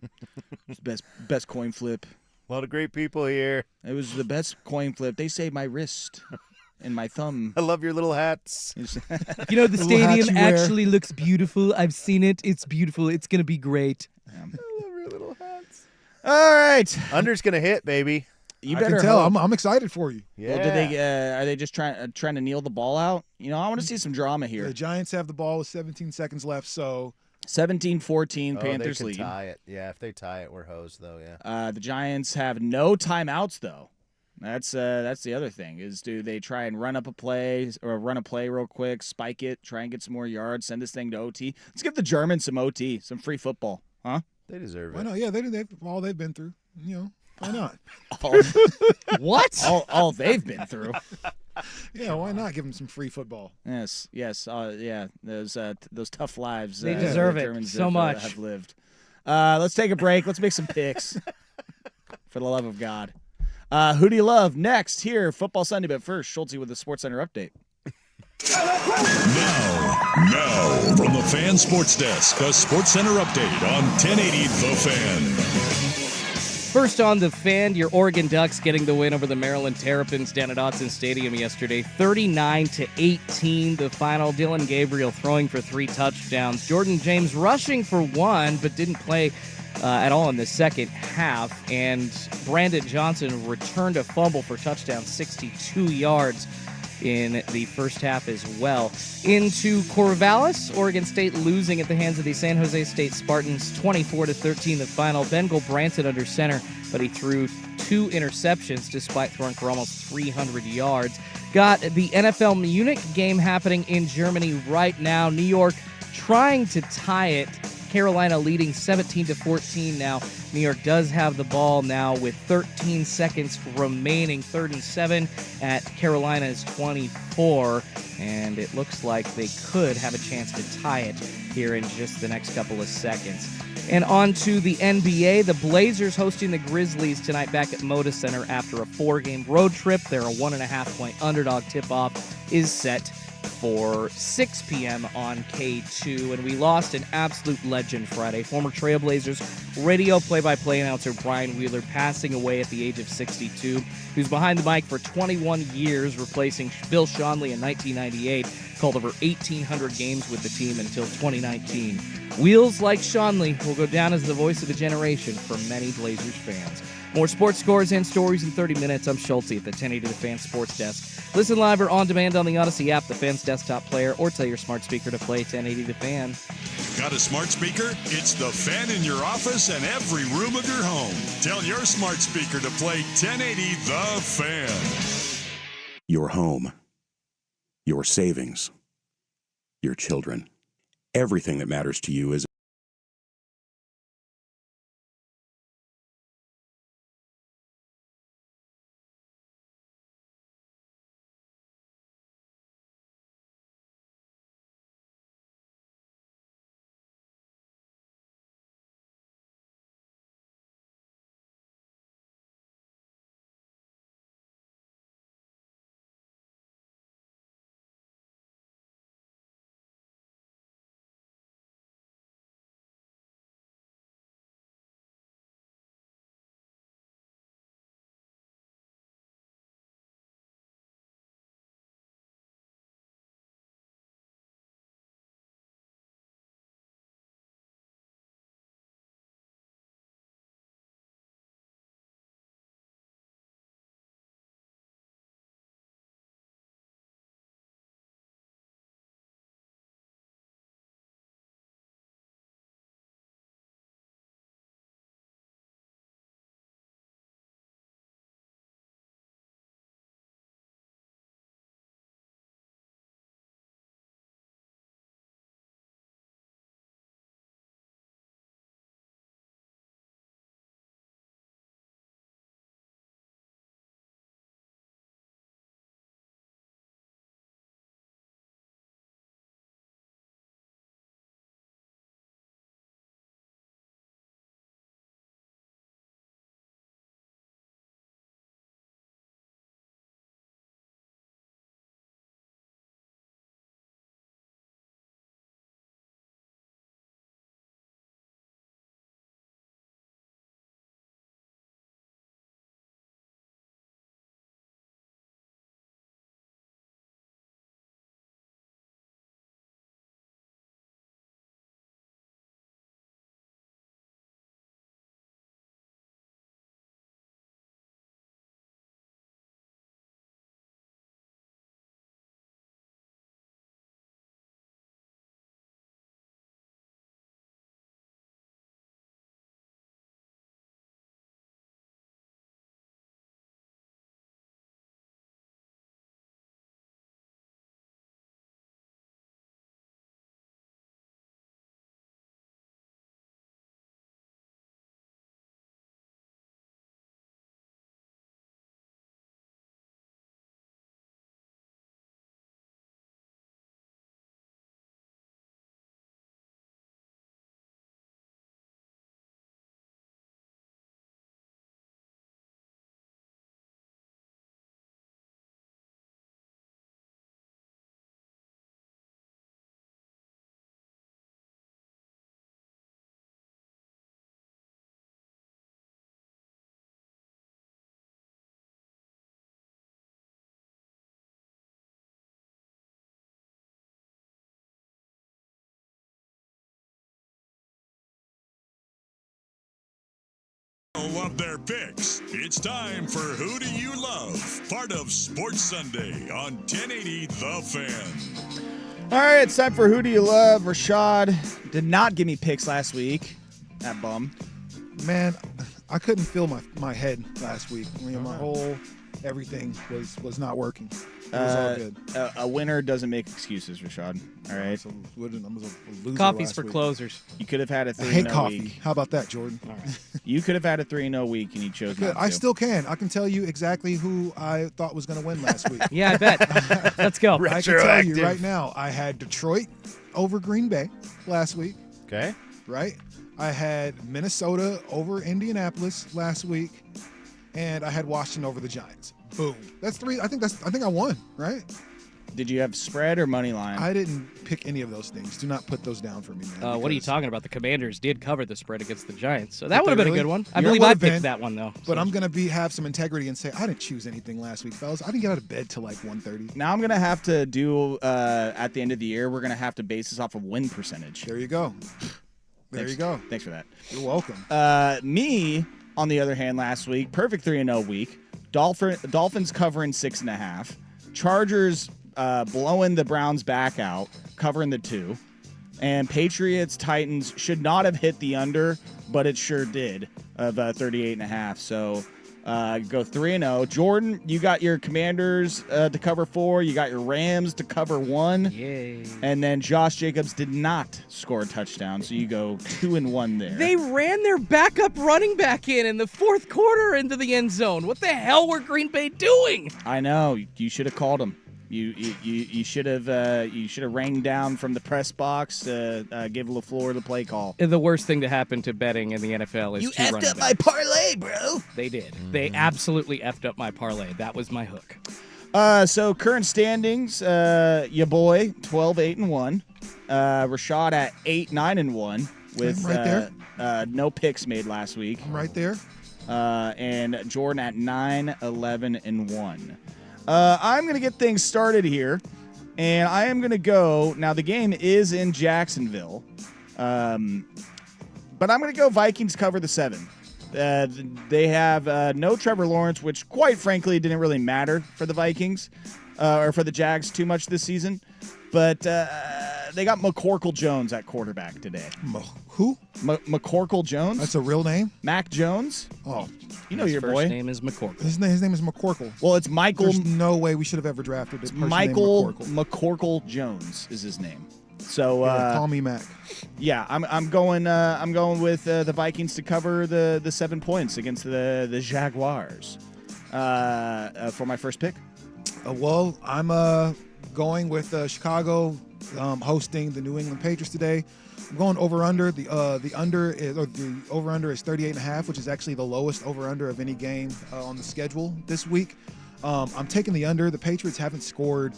It's best coin flip. A lot of great people here. It was the best coin flip. They saved my wrist and my thumb. I love your little hats. You know, the Little hat stadium you wear. actually looks beautiful. I've seen it. It's beautiful. It's going to be great. I love your little hats. All right, Under's gonna hit, baby. you I better can tell. hope. I'm excited for you. Yeah. Well, are they just trying to kneel the ball out? You know, I want to see some drama here. The Giants have the ball with 17 seconds left, so 17-14 Oh, Panthers they lead. could tie it. Yeah, if they tie it, we're hosed though. Yeah. The Giants have no timeouts though. That's the other thing is do they try and run up a play or run a play real quick, spike it, try and get some more yards, send this thing to OT. Let's give the Germans some OT, some free football, huh? They deserve why it. not? Yeah, they've all they've been through. You know, why not? What? All they've been through. Yeah, why not give them some free football? Yes. Yeah. Those tough lives. They deserve the it Germans so have, much. have lived. Let's take a break. Let's make some picks. For the love of God. Who do you love? Next, here, Football Sunday. But first, Schulte with the Sports Center update. Now, from the Fan Sports Desk, a Sports Center update on 1080 The Fan. First on the Fan, your Oregon Ducks getting the win over the Maryland Terrapins down at Autzen Stadium yesterday, 39-18. The final. Dylan Gabriel throwing for 3 touchdowns. Jordan James rushing for 1, but didn't play at all in the second half. And Brandon Johnson returned a fumble for touchdown, 62 yards in the first half as well. Into Corvallis, Oregon State losing at the hands of the San Jose State Spartans, 24-13 the final. Ben Branson under center, but he threw 2 interceptions despite throwing for almost 300 yards. Got the NFL Munich game happening in Germany right now. New York trying to tie it. Carolina leading 17-14 now. New York does have the ball now with 13 seconds remaining. 3rd and 7 at Carolina's 24. And it looks like they could have a chance to tie it here in just the next couple of seconds. And on to the NBA. The Blazers hosting the Grizzlies tonight back at Moda Center after a 4-game road trip. Their 1.5-point underdog tip-off is set for 6 p.m. on K2. And we lost an absolute legend Friday. Former Trailblazers radio play-by-play announcer Brian Wheeler passing away at the age of 62. He was behind the mic for 21 years, replacing Bill Schonely in 1998. Called over 1,800 games with the team until 2019. Wheels like Schonely will go down as the voice of a generation for many Blazers fans. More sports scores and stories in 30 minutes. I'm Schulte at the 1080 The Fan Sports Desk. Listen live or on demand on the Odyssey app, the Fan's desktop player, or tell your smart speaker to play 1080 The Fan. Got a smart speaker? It's the Fan in your office and every room of your home. Tell your smart speaker to play 1080 The Fan. Your home, your savings, your children. Everything that matters to you is all love their picks. It's time for Who Do You Love? Part of Sports Sunday on 1080 The Fan. All right, it's time for Who Do You Love? Rashad did not give me picks last week. That bum. Man, I couldn't feel my head last week. I mean, my whole everything was not working. It was all good. A winner doesn't make excuses, Rashad. All right. So, I was a loser Coffee's last for week. closers. You could have had a I 3-0 hate coffee. week. How about that, Jordan? All right. You could have had a 3-0 week, and you chose not to. I still can. I can tell you exactly who I thought was going to win last week. Yeah, I bet. Let's go. I can tell you right now, I had Detroit over Green Bay last week. Okay. Right? I had Minnesota over Indianapolis last week, and I had Washington over the Giants. Boom. That's three. I think I won, right? Did you have spread or money line? I didn't pick any of those things. Do not put those down for me, man. What are you because- talking about? The Commanders did cover the spread against the Giants, so that would have they been a really? good one. I Yeah, believe it I would've picked been. that one though. But so. I'm gonna have some integrity and say I didn't choose anything last week, fellas. I didn't get out of bed till like 1:30. Now I'm going to have to do, at the end of the year, we're going to have to base this off of win percentage. There you go. There you go. Thanks for that. You're welcome. Me, on the other hand, last week, perfect 3-0 week. Dolphins covering 6.5. Chargers blowing the Browns back out, covering the 2. And Patriots Titans should not have hit the under, but it sure did, of 38.5. So go 3-0. Jordan, you got your Commanders to cover 4. You got your Rams to cover 1. Yay. And then Josh Jacobs did not score a touchdown, so you go 2-1 there. They ran their backup running back in the fourth quarter into the end zone. What the hell were Green Bay doing? I know. You should have called him. You should have rang down from the press box to give LaFleur the play call. The worst thing to happen to betting in the NFL is You two effed running up my backs. parlay, bro. They did. They absolutely effed up my parlay. That was my hook. So current standings, your boy 12-8-1, Rashad at 8-9-1 with I'm right there. no picks made last week, I'm right there. and Jordan at 9-11-1. I'm going to get things started here, and I am going to go. Now, the game is in Jacksonville, but I'm going to go Vikings cover the 7. They have no Trevor Lawrence, which, quite frankly, didn't really matter for the Vikings or for the Jags too much this season. But they got McCorkle Jones at quarterback today. Who? McCorkle Jones? That's a real name? Mac Jones? Oh, you know His your first boy. name is McCorkle. his name is McCorkle. Well, it's Michael. There's no way we should have ever drafted this person Michael named McCorkle. McCorkle Jones is his name. So Yeah, call me Mac. yeah, I'm going with the Vikings to cover the 7 points against the Jaguars for my first pick. Well, I'm going with Chicago hosting the New England Patriots today. I'm going over under. The over under is 38.5, which is actually the lowest over under of any game on the schedule this week. I'm taking the under. The Patriots haven't scored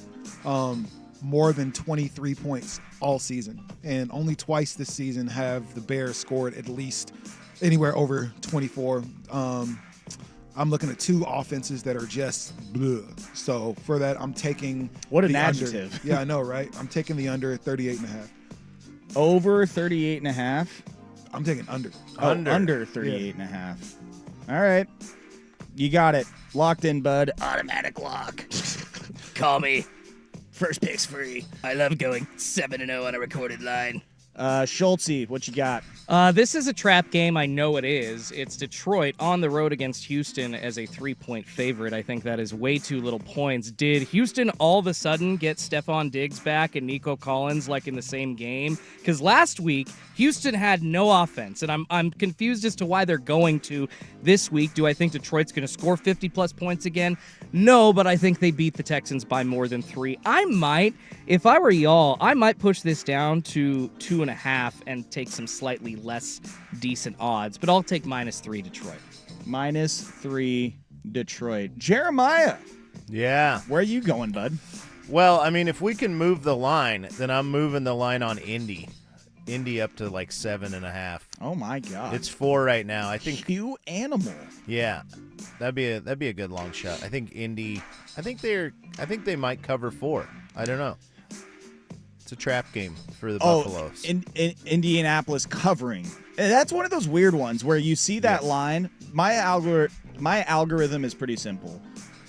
more than 23 points all season, and only twice this season have the Bears scored at least anywhere over 24. I'm looking at two offenses that are just bleh. So for that, I'm taking What an the under. adjective. Yeah, I know, right? I'm taking the under 38.5. Over 38.5. I'm taking under. Under 38.5. All right. You got it. Locked in, bud. Automatic lock. Call me. First pick's free. I love going 7-0 on a recorded line. Schultze, what you got? This is a trap game. I know it is. It's Detroit on the road against Houston as a 3-point favorite. I think that is way too little points. Did Houston all of a sudden get Stephon Diggs back and Nico Collins like in the same game? Because last week, Houston had no offense, and I'm confused as to why they're going to this week. Do I think Detroit's going to score 50-plus points again? No, but I think they beat the Texans by more than 3. If I were y'all, I might push this down to 2.5 and take some slightly less decent odds, but I'll take -3 Detroit. -3 Detroit. Jeremiah. Yeah. Where are you going, bud? Well, I mean, if we can move the line, then I'm moving the line on Indy. Indy up to like 7.5. Oh my God. It's 4 right now. I think. You animal. Yeah, that'd be a good long shot. I think Indy. I think they might cover 4. I don't know. It's a trap game for the Oh, Buffaloes. in Indianapolis covering. And that's one of those weird ones where you see that line. My algorithm is pretty simple.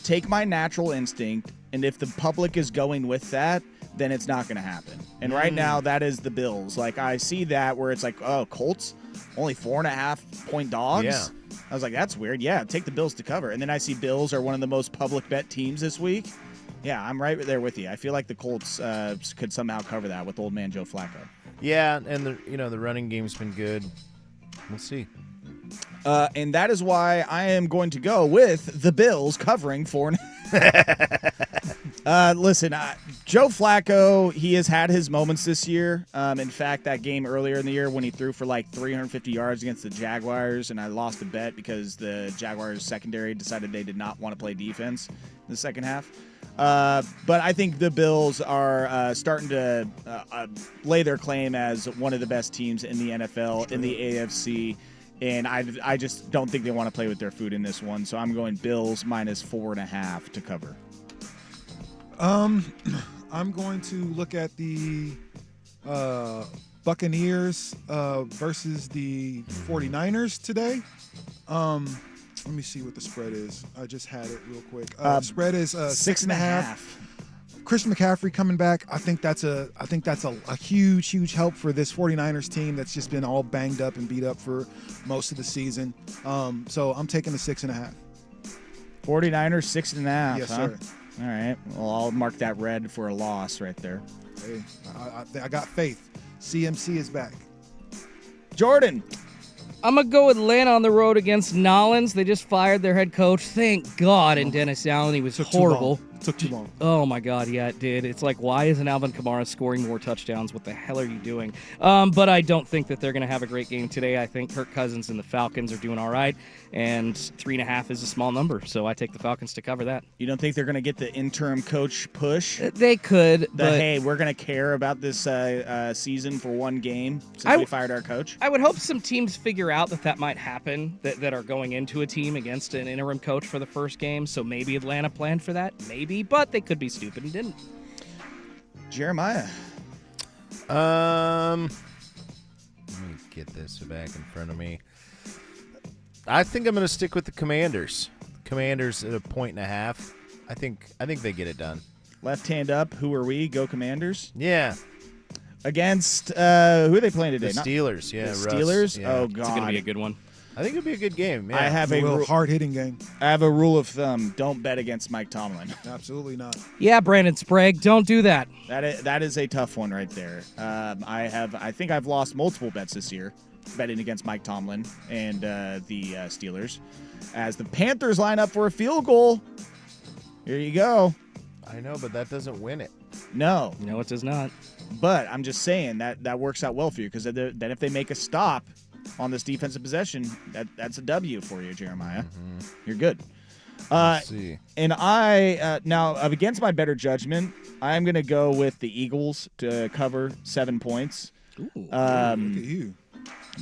Take my natural instinct, and if the public is going with that, then it's not going to happen. And right now, that is the Bills. Like, I see that where it's like, oh, Colts, only 4.5-point dogs? Yeah. I was like, that's weird. Yeah, take the Bills to cover. And then I see Bills are one of the most public bet teams this week. Yeah, I'm right there with you. I feel like the Colts could somehow cover that with old man Joe Flacco. Yeah, and the running game's been good. We'll see. And that is why I am going to go with the Bills covering 4. Listen, Joe Flacco, he has had his moments this year. In fact, that game earlier in the year when he threw for like 350 yards against the Jaguars, and I lost a bet because the Jaguars secondary decided they did not want to play defense in the second half. But I think the Bills are starting to lay their claim as one of the best teams in the NFL, in the AFC. And I just don't think they want to play with their food in this one. So I'm going Bills minus 4.5 to cover. I'm going to look at the Buccaneers versus the 49ers today. Let me see what the spread is. I just had it real quick. Spread is 6.5. Christian McCaffrey coming back. I think that's a huge help for this 49ers team that's just been all banged up and beat up for most of the season. So I'm taking the 6.5. 49ers 6.5. Yes, huh? sir. All right. Well, I'll mark that red for a loss right there. Hey, I got faith. CMC is back. Jordan. I'm going to go Atlanta on the road against Nolans. They just fired their head coach. Thank God. And Dennis Allen, he was horrible. Took too long. Oh, my God. Yeah, it did. It's like, why isn't Alvin Kamara scoring more touchdowns? What the hell are you doing? But I don't think that they're going to have a great game today. I think Kirk Cousins and the Falcons are doing all right. And 3.5 is a small number. So I take the Falcons to cover that. You don't think they're going to get the interim coach push? They could. But hey, we're going to care about this season for one game since we fired our coach? I would hope some teams figure out that might happen, that are going into a team against an interim coach for the first game. So maybe Atlanta planned for that. Maybe. But they could be stupid and didn't. Jeremiah. Let me get this back in front of me. I think I'm going to stick with the Commanders. Commanders at 1.5. I think they get it done. Left hand up. Who are we? Go Commanders. Yeah. Against who are they playing today? The Steelers. The Steelers. Yeah. Oh God, it's going to be a good one. I think it'll be a good game. Yeah. I have a real hard-hitting game. I have a rule of thumb: don't bet against Mike Tomlin. Absolutely not. Yeah, Brandon Sprague, don't do that. That is a tough one right there. I think I've lost multiple bets this year betting against Mike Tomlin and the Steelers, as the Panthers line up for a field goal. Here you go. I know, but that doesn't win it. No, it does not. But I'm just saying that works out well for you because then if they make a stop on this defensive possession, that's a W for you, Jeremiah. Mm-hmm. You're good. Let's see. And I now against my better judgment, I'm going to go with the Eagles to cover 7 points. Ooh, look at you.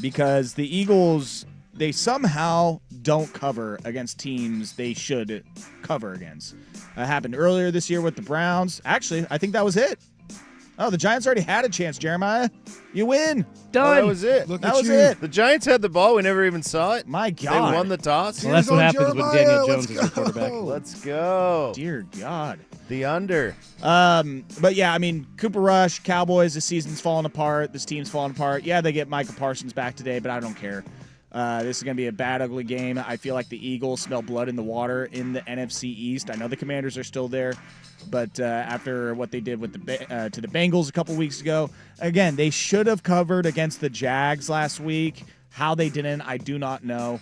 Because the Eagles, they somehow don't cover against teams they should cover against. It happened earlier this year with the Browns. Actually, I think that was it. Oh, the Giants already had a chance, Jeremiah. You win. Done. Oh, that was it. That was it. The Giants had the ball. We never even saw it. My God. They won the toss. Well, that's what happens when Daniel Jones is Let's the quarterback. Let's go. Dear God. The under. But yeah, I mean, Cooper Rush, Cowboys, the season's falling apart. This team's falling apart. Yeah, they get Micah Parsons back today, but I don't care. This is going to be a bad, ugly game. I feel like the Eagles smell blood in the water in the NFC East. I know the Commanders are still there, but after what they did with to the Bengals a couple weeks ago, again, they should have covered against the Jags last week. How they didn't, I do not know.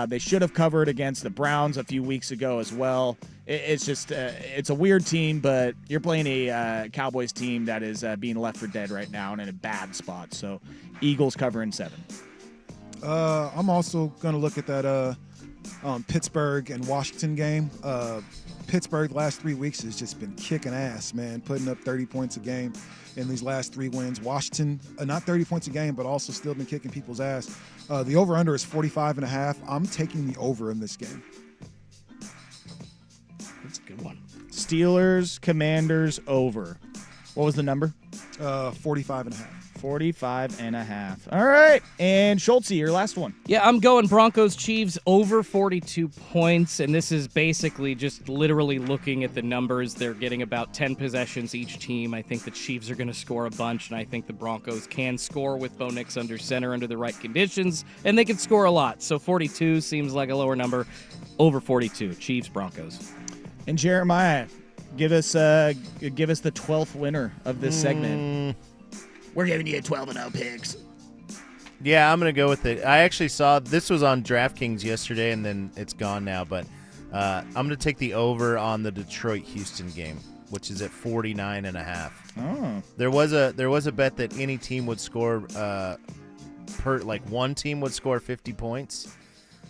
They should have covered against the Browns a few weeks ago as well. It's just it's a weird team, but you're playing a Cowboys team that is being left for dead right now and in a bad spot. So Eagles covering 7. I'm also going to look at that Pittsburgh and Washington game. Pittsburgh the last 3 weeks has just been kicking ass, man, putting up 30 points a game in these last 3 wins. Washington, not 30 points a game, but also still been kicking people's ass. The over-under is 45.5. I'm taking the over in this game. That's a good one. Steelers, Commanders, over. What was the number? 45 and a half. 45 and a half. All right. And Schultze, your last one. Yeah, I'm going Broncos Chiefs over 42 points, and this is basically just literally looking at the numbers. They're getting about 10 possessions each team. I think the Chiefs are going to score a bunch, and I think the Broncos can score with Bo Nix under center under the right conditions, and they can score a lot. So 42 seems like a lower number. Over 42, Chiefs, Broncos. And Jeremiah, give us the 12th winner of this segment. We're giving you 12-0 picks. Yeah, I'm going to go with it. I actually saw this was on DraftKings yesterday, and then it's gone now. But I'm going to take the over on the Detroit-Houston game, which is at 49 and a half. Oh. There was a bet that any team would score one team would score 50 points,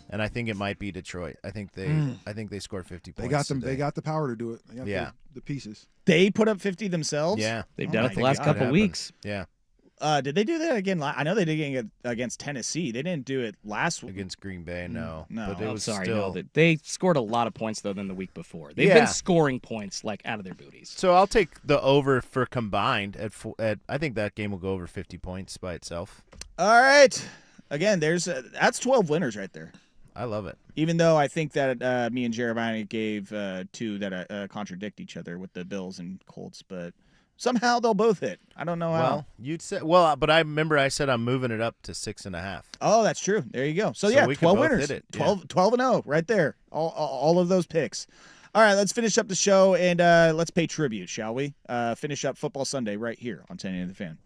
and I think it might be Detroit. I think they scored 50 points. They got the power to do it. They got the pieces. They put up 50 themselves? Yeah. They've done it the last couple weeks. Yeah. Did they do that again? I know they did it against Tennessee. They didn't do it last week. Against Green Bay, no. No. But it was sorry, still... no. They scored a lot of points, though, than the week before. They've been scoring points, like, out of their booties. So I'll take the over for combined at I think that game will go over 50 points by itself. All right. Again, that's 12 winners right there. I love it. Even though I think that me and Jeremiah gave two that contradict each other with the Bills and Colts, but somehow they'll both hit. I don't know how. But I remember I said I'm moving it up to 6.5. Oh, that's true. There you go. So we yeah, can 12 both winners. hit it. 12-0 right there. All of those picks. All right, let's finish up the show and let's pay tribute, shall we? Finish up Football Sunday right here on 1080 The Fan.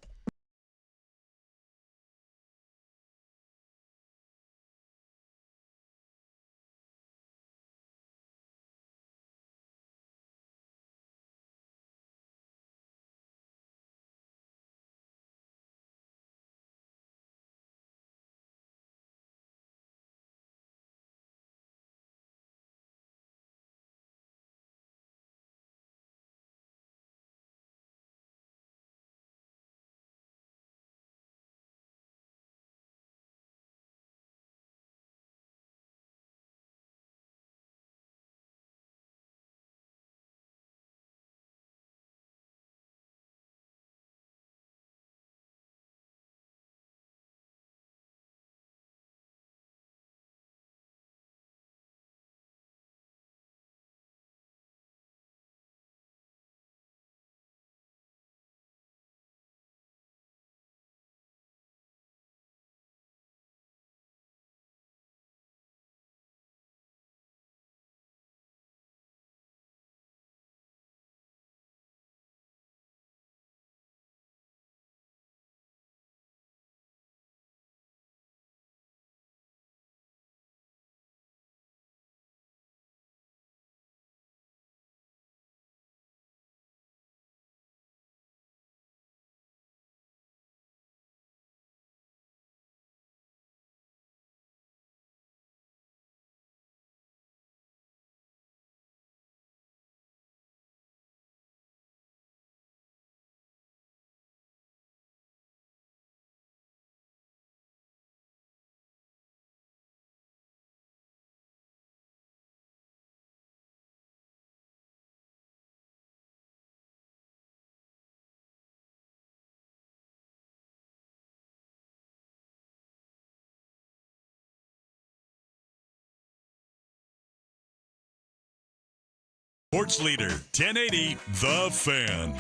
Sports leader, 1080 The Fan.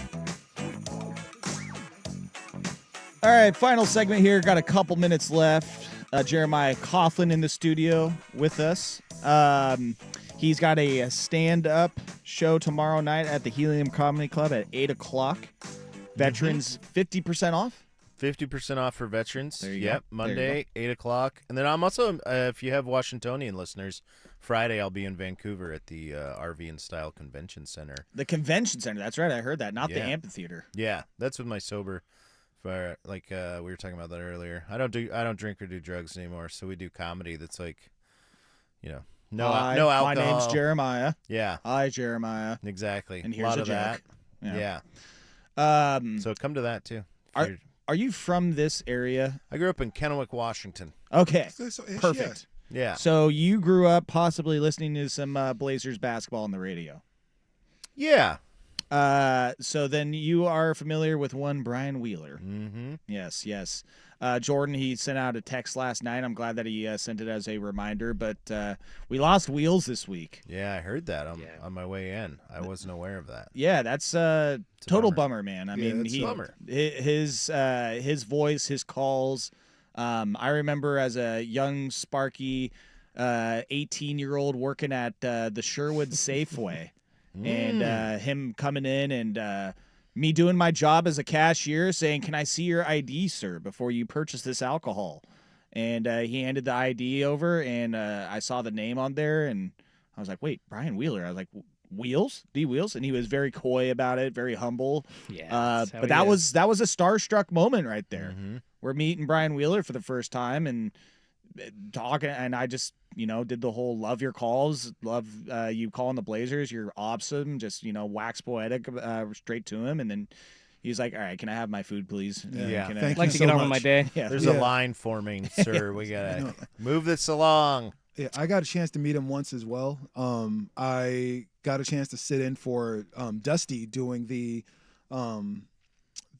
All right, final segment here. Got a couple minutes left. Jeremiah Coughlin in the studio with us. He's got a stand-up show tomorrow night at the Helium Comedy Club at 8 o'clock. Veterans 50% off? 50% off for veterans. There you yep, go. Monday, 8 o'clock. And then I'm also, if you have Washingtonian listeners, Friday I'll be in Vancouver at the RV and Style Convention Center. The convention center. That's right. I heard that. Not the amphitheater. Yeah, that's with my sober. For we were talking about that earlier. I don't drink or do drugs anymore, so we do comedy. That's like, no alcohol. My name's Jeremiah. Yeah. Hi, Jeremiah. Exactly. And here's a lot a of joke. that. Yeah. So come to that too. Are you from this area? I grew up in Kennewick, Washington. Okay. So, Perfect. Yeah. So you grew up possibly listening to some Blazers basketball on the radio. Yeah. So then you are familiar with one Brian Wheeler. Mm-hmm. Yes. Jordan, he sent out a text last night. I'm glad that he sent it as a reminder, but we lost Wheels this week. Yeah, I heard that on my way in. I wasn't aware of that. Yeah, that's total bummer, man. I mean, bummer. his voice, his calls. I remember as a young, sparky 18-year-old working at the Sherwood Safeway. And him coming in and me doing my job as a cashier saying, "Can I see your ID, sir, before you purchase this alcohol?" And he handed the ID over, and I saw the name on there, and I was like, "Wait, Brian Wheeler." I was like, "Wheels? D Wheels?" And he was very coy about it, very humble. Yeah, but that was a starstruck moment right there. We're meeting Brian Wheeler for the first time and talking, and I just did the whole love your calls, love you calling the Blazers, you're awesome, just wax poetic straight to him. And then he's like, "All right, can I have my food, please?" Yeah, I'd like to get on with my day. Yeah. There's a line forming, sir. We gotta move this along. Yeah, I got a chance to meet him once as well. I got a chance to sit in for Dusty doing the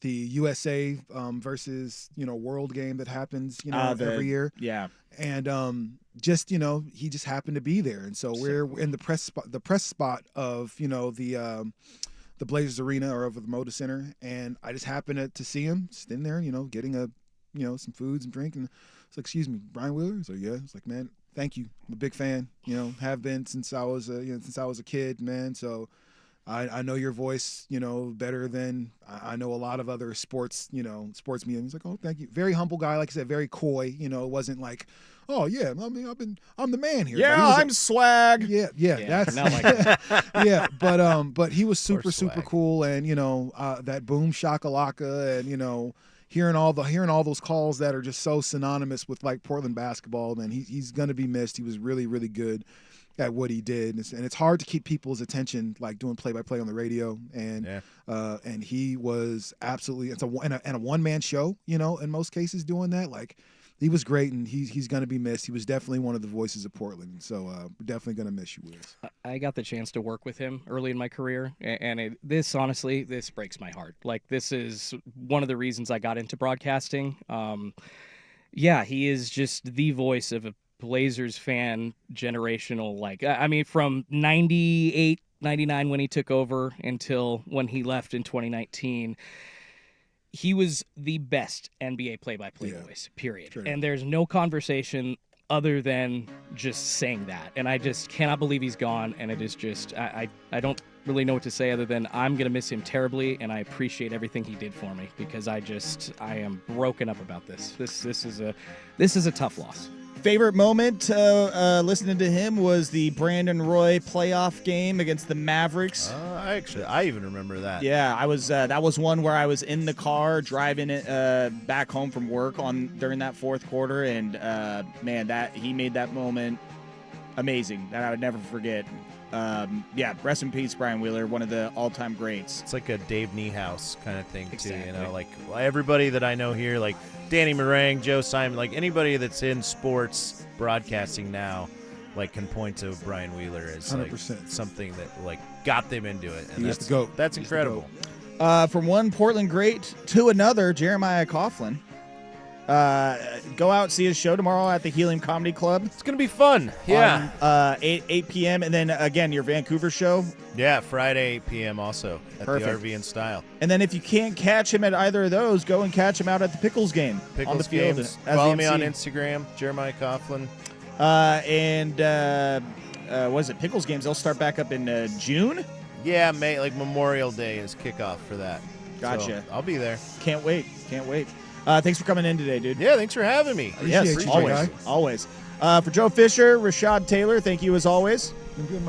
USA versus world game that happens every year. Yeah. And just he just happened to be there, and so we're in the press spot of the Blazers Arena or over the Moda Center, and I just happened to see him just in there, getting some food and drink, and it's like, "Excuse me, Brian Wheeler?" So yeah, it's like, "Man, thank you. I'm a big fan. Have been since I was a kid, man. So I know your voice, better than I know a lot of other sports media." He's like, "Oh, thank you." Very humble guy, like I said, very coy. It wasn't like, "Oh yeah, I'm the man here." Yeah, I'm swag. Yeah, that's not like that. yeah. But he was super cool, and that boom shakalaka, and hearing all those calls that are just so synonymous with like Portland basketball. Man, he's gonna be missed. He was really, really good at what he did, and it's hard to keep people's attention, like doing play-by-play on the radio, and he was absolutely a one-man show, in most cases doing that. Like, he was great, and he's going to be missed. He was definitely one of the voices of Portland, so we're definitely going to miss you, Wiz. I got the chance to work with him early in my career, and this breaks my heart. Like, this is one of the reasons I got into broadcasting. He is just the voice of a Blazers fan, generational, from 98, 99 when he took over until when he left in 2019. He was the best NBA play-by-play voice, period. True. And there's no conversation other than just saying that. And I just cannot believe he's gone. And it is just, I don't really know what to say other than I'm going to miss him terribly. And I appreciate everything he did for me, because I am broken up about this. This is a tough loss. Favorite moment listening to him was the Brandon Roy playoff game against the Mavericks. I even remember that. Yeah, I was. That was one where I was in the car driving it back home from work during that fourth quarter, and man, he made that moment amazing that I would never forget. Rest in peace, Brian Wheeler, one of the all-time greats. It's like a Dave Niehaus kind of thing Exactly. too. Like everybody that I know here, like Danny Meringue, Joe Simon, like anybody that's in sports broadcasting now, like can point to Brian Wheeler as 100%. Something that like got them into it. And He's the GOAT. That's He's the incredible. From one Portland great to another, Jeremiah Coughlin. Go out, see his show tomorrow at the Helium Comedy Club. It's going to be fun. Yeah. 8 p.m. And then, again, your Vancouver show. Yeah, Friday, 8 p.m. also at Perfect. the RV in Style. And then if you can't catch him at either of those, go and catch him out at the Pickles game Pickles on the field. games. as Follow the me on MC. Instagram, Jeremiah Coughlin. What is it? Pickles games, they'll start back up in June? Yeah, May, like Memorial Day is kickoff for that. Gotcha. So I'll be there. Can't wait. Thanks for coming in today, dude. Yeah, thanks for having me. Yes, Appreciate you, always. guy. Always. For Joe Fisher, Rashad Taylor, thank you as always.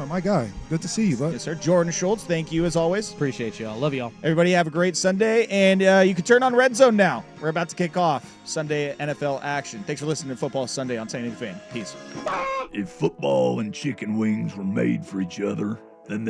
My guy. Good to see you, bud. Yes, sir. Jordan Schultz, thank you as always. Appreciate y'all. Love y'all. Everybody have a great Sunday, and you can turn on Red Zone now. We're about to kick off Sunday NFL action. Thanks for listening to Football Sunday on San Diego Fan. Peace. If football and chicken wings were made for each other, then the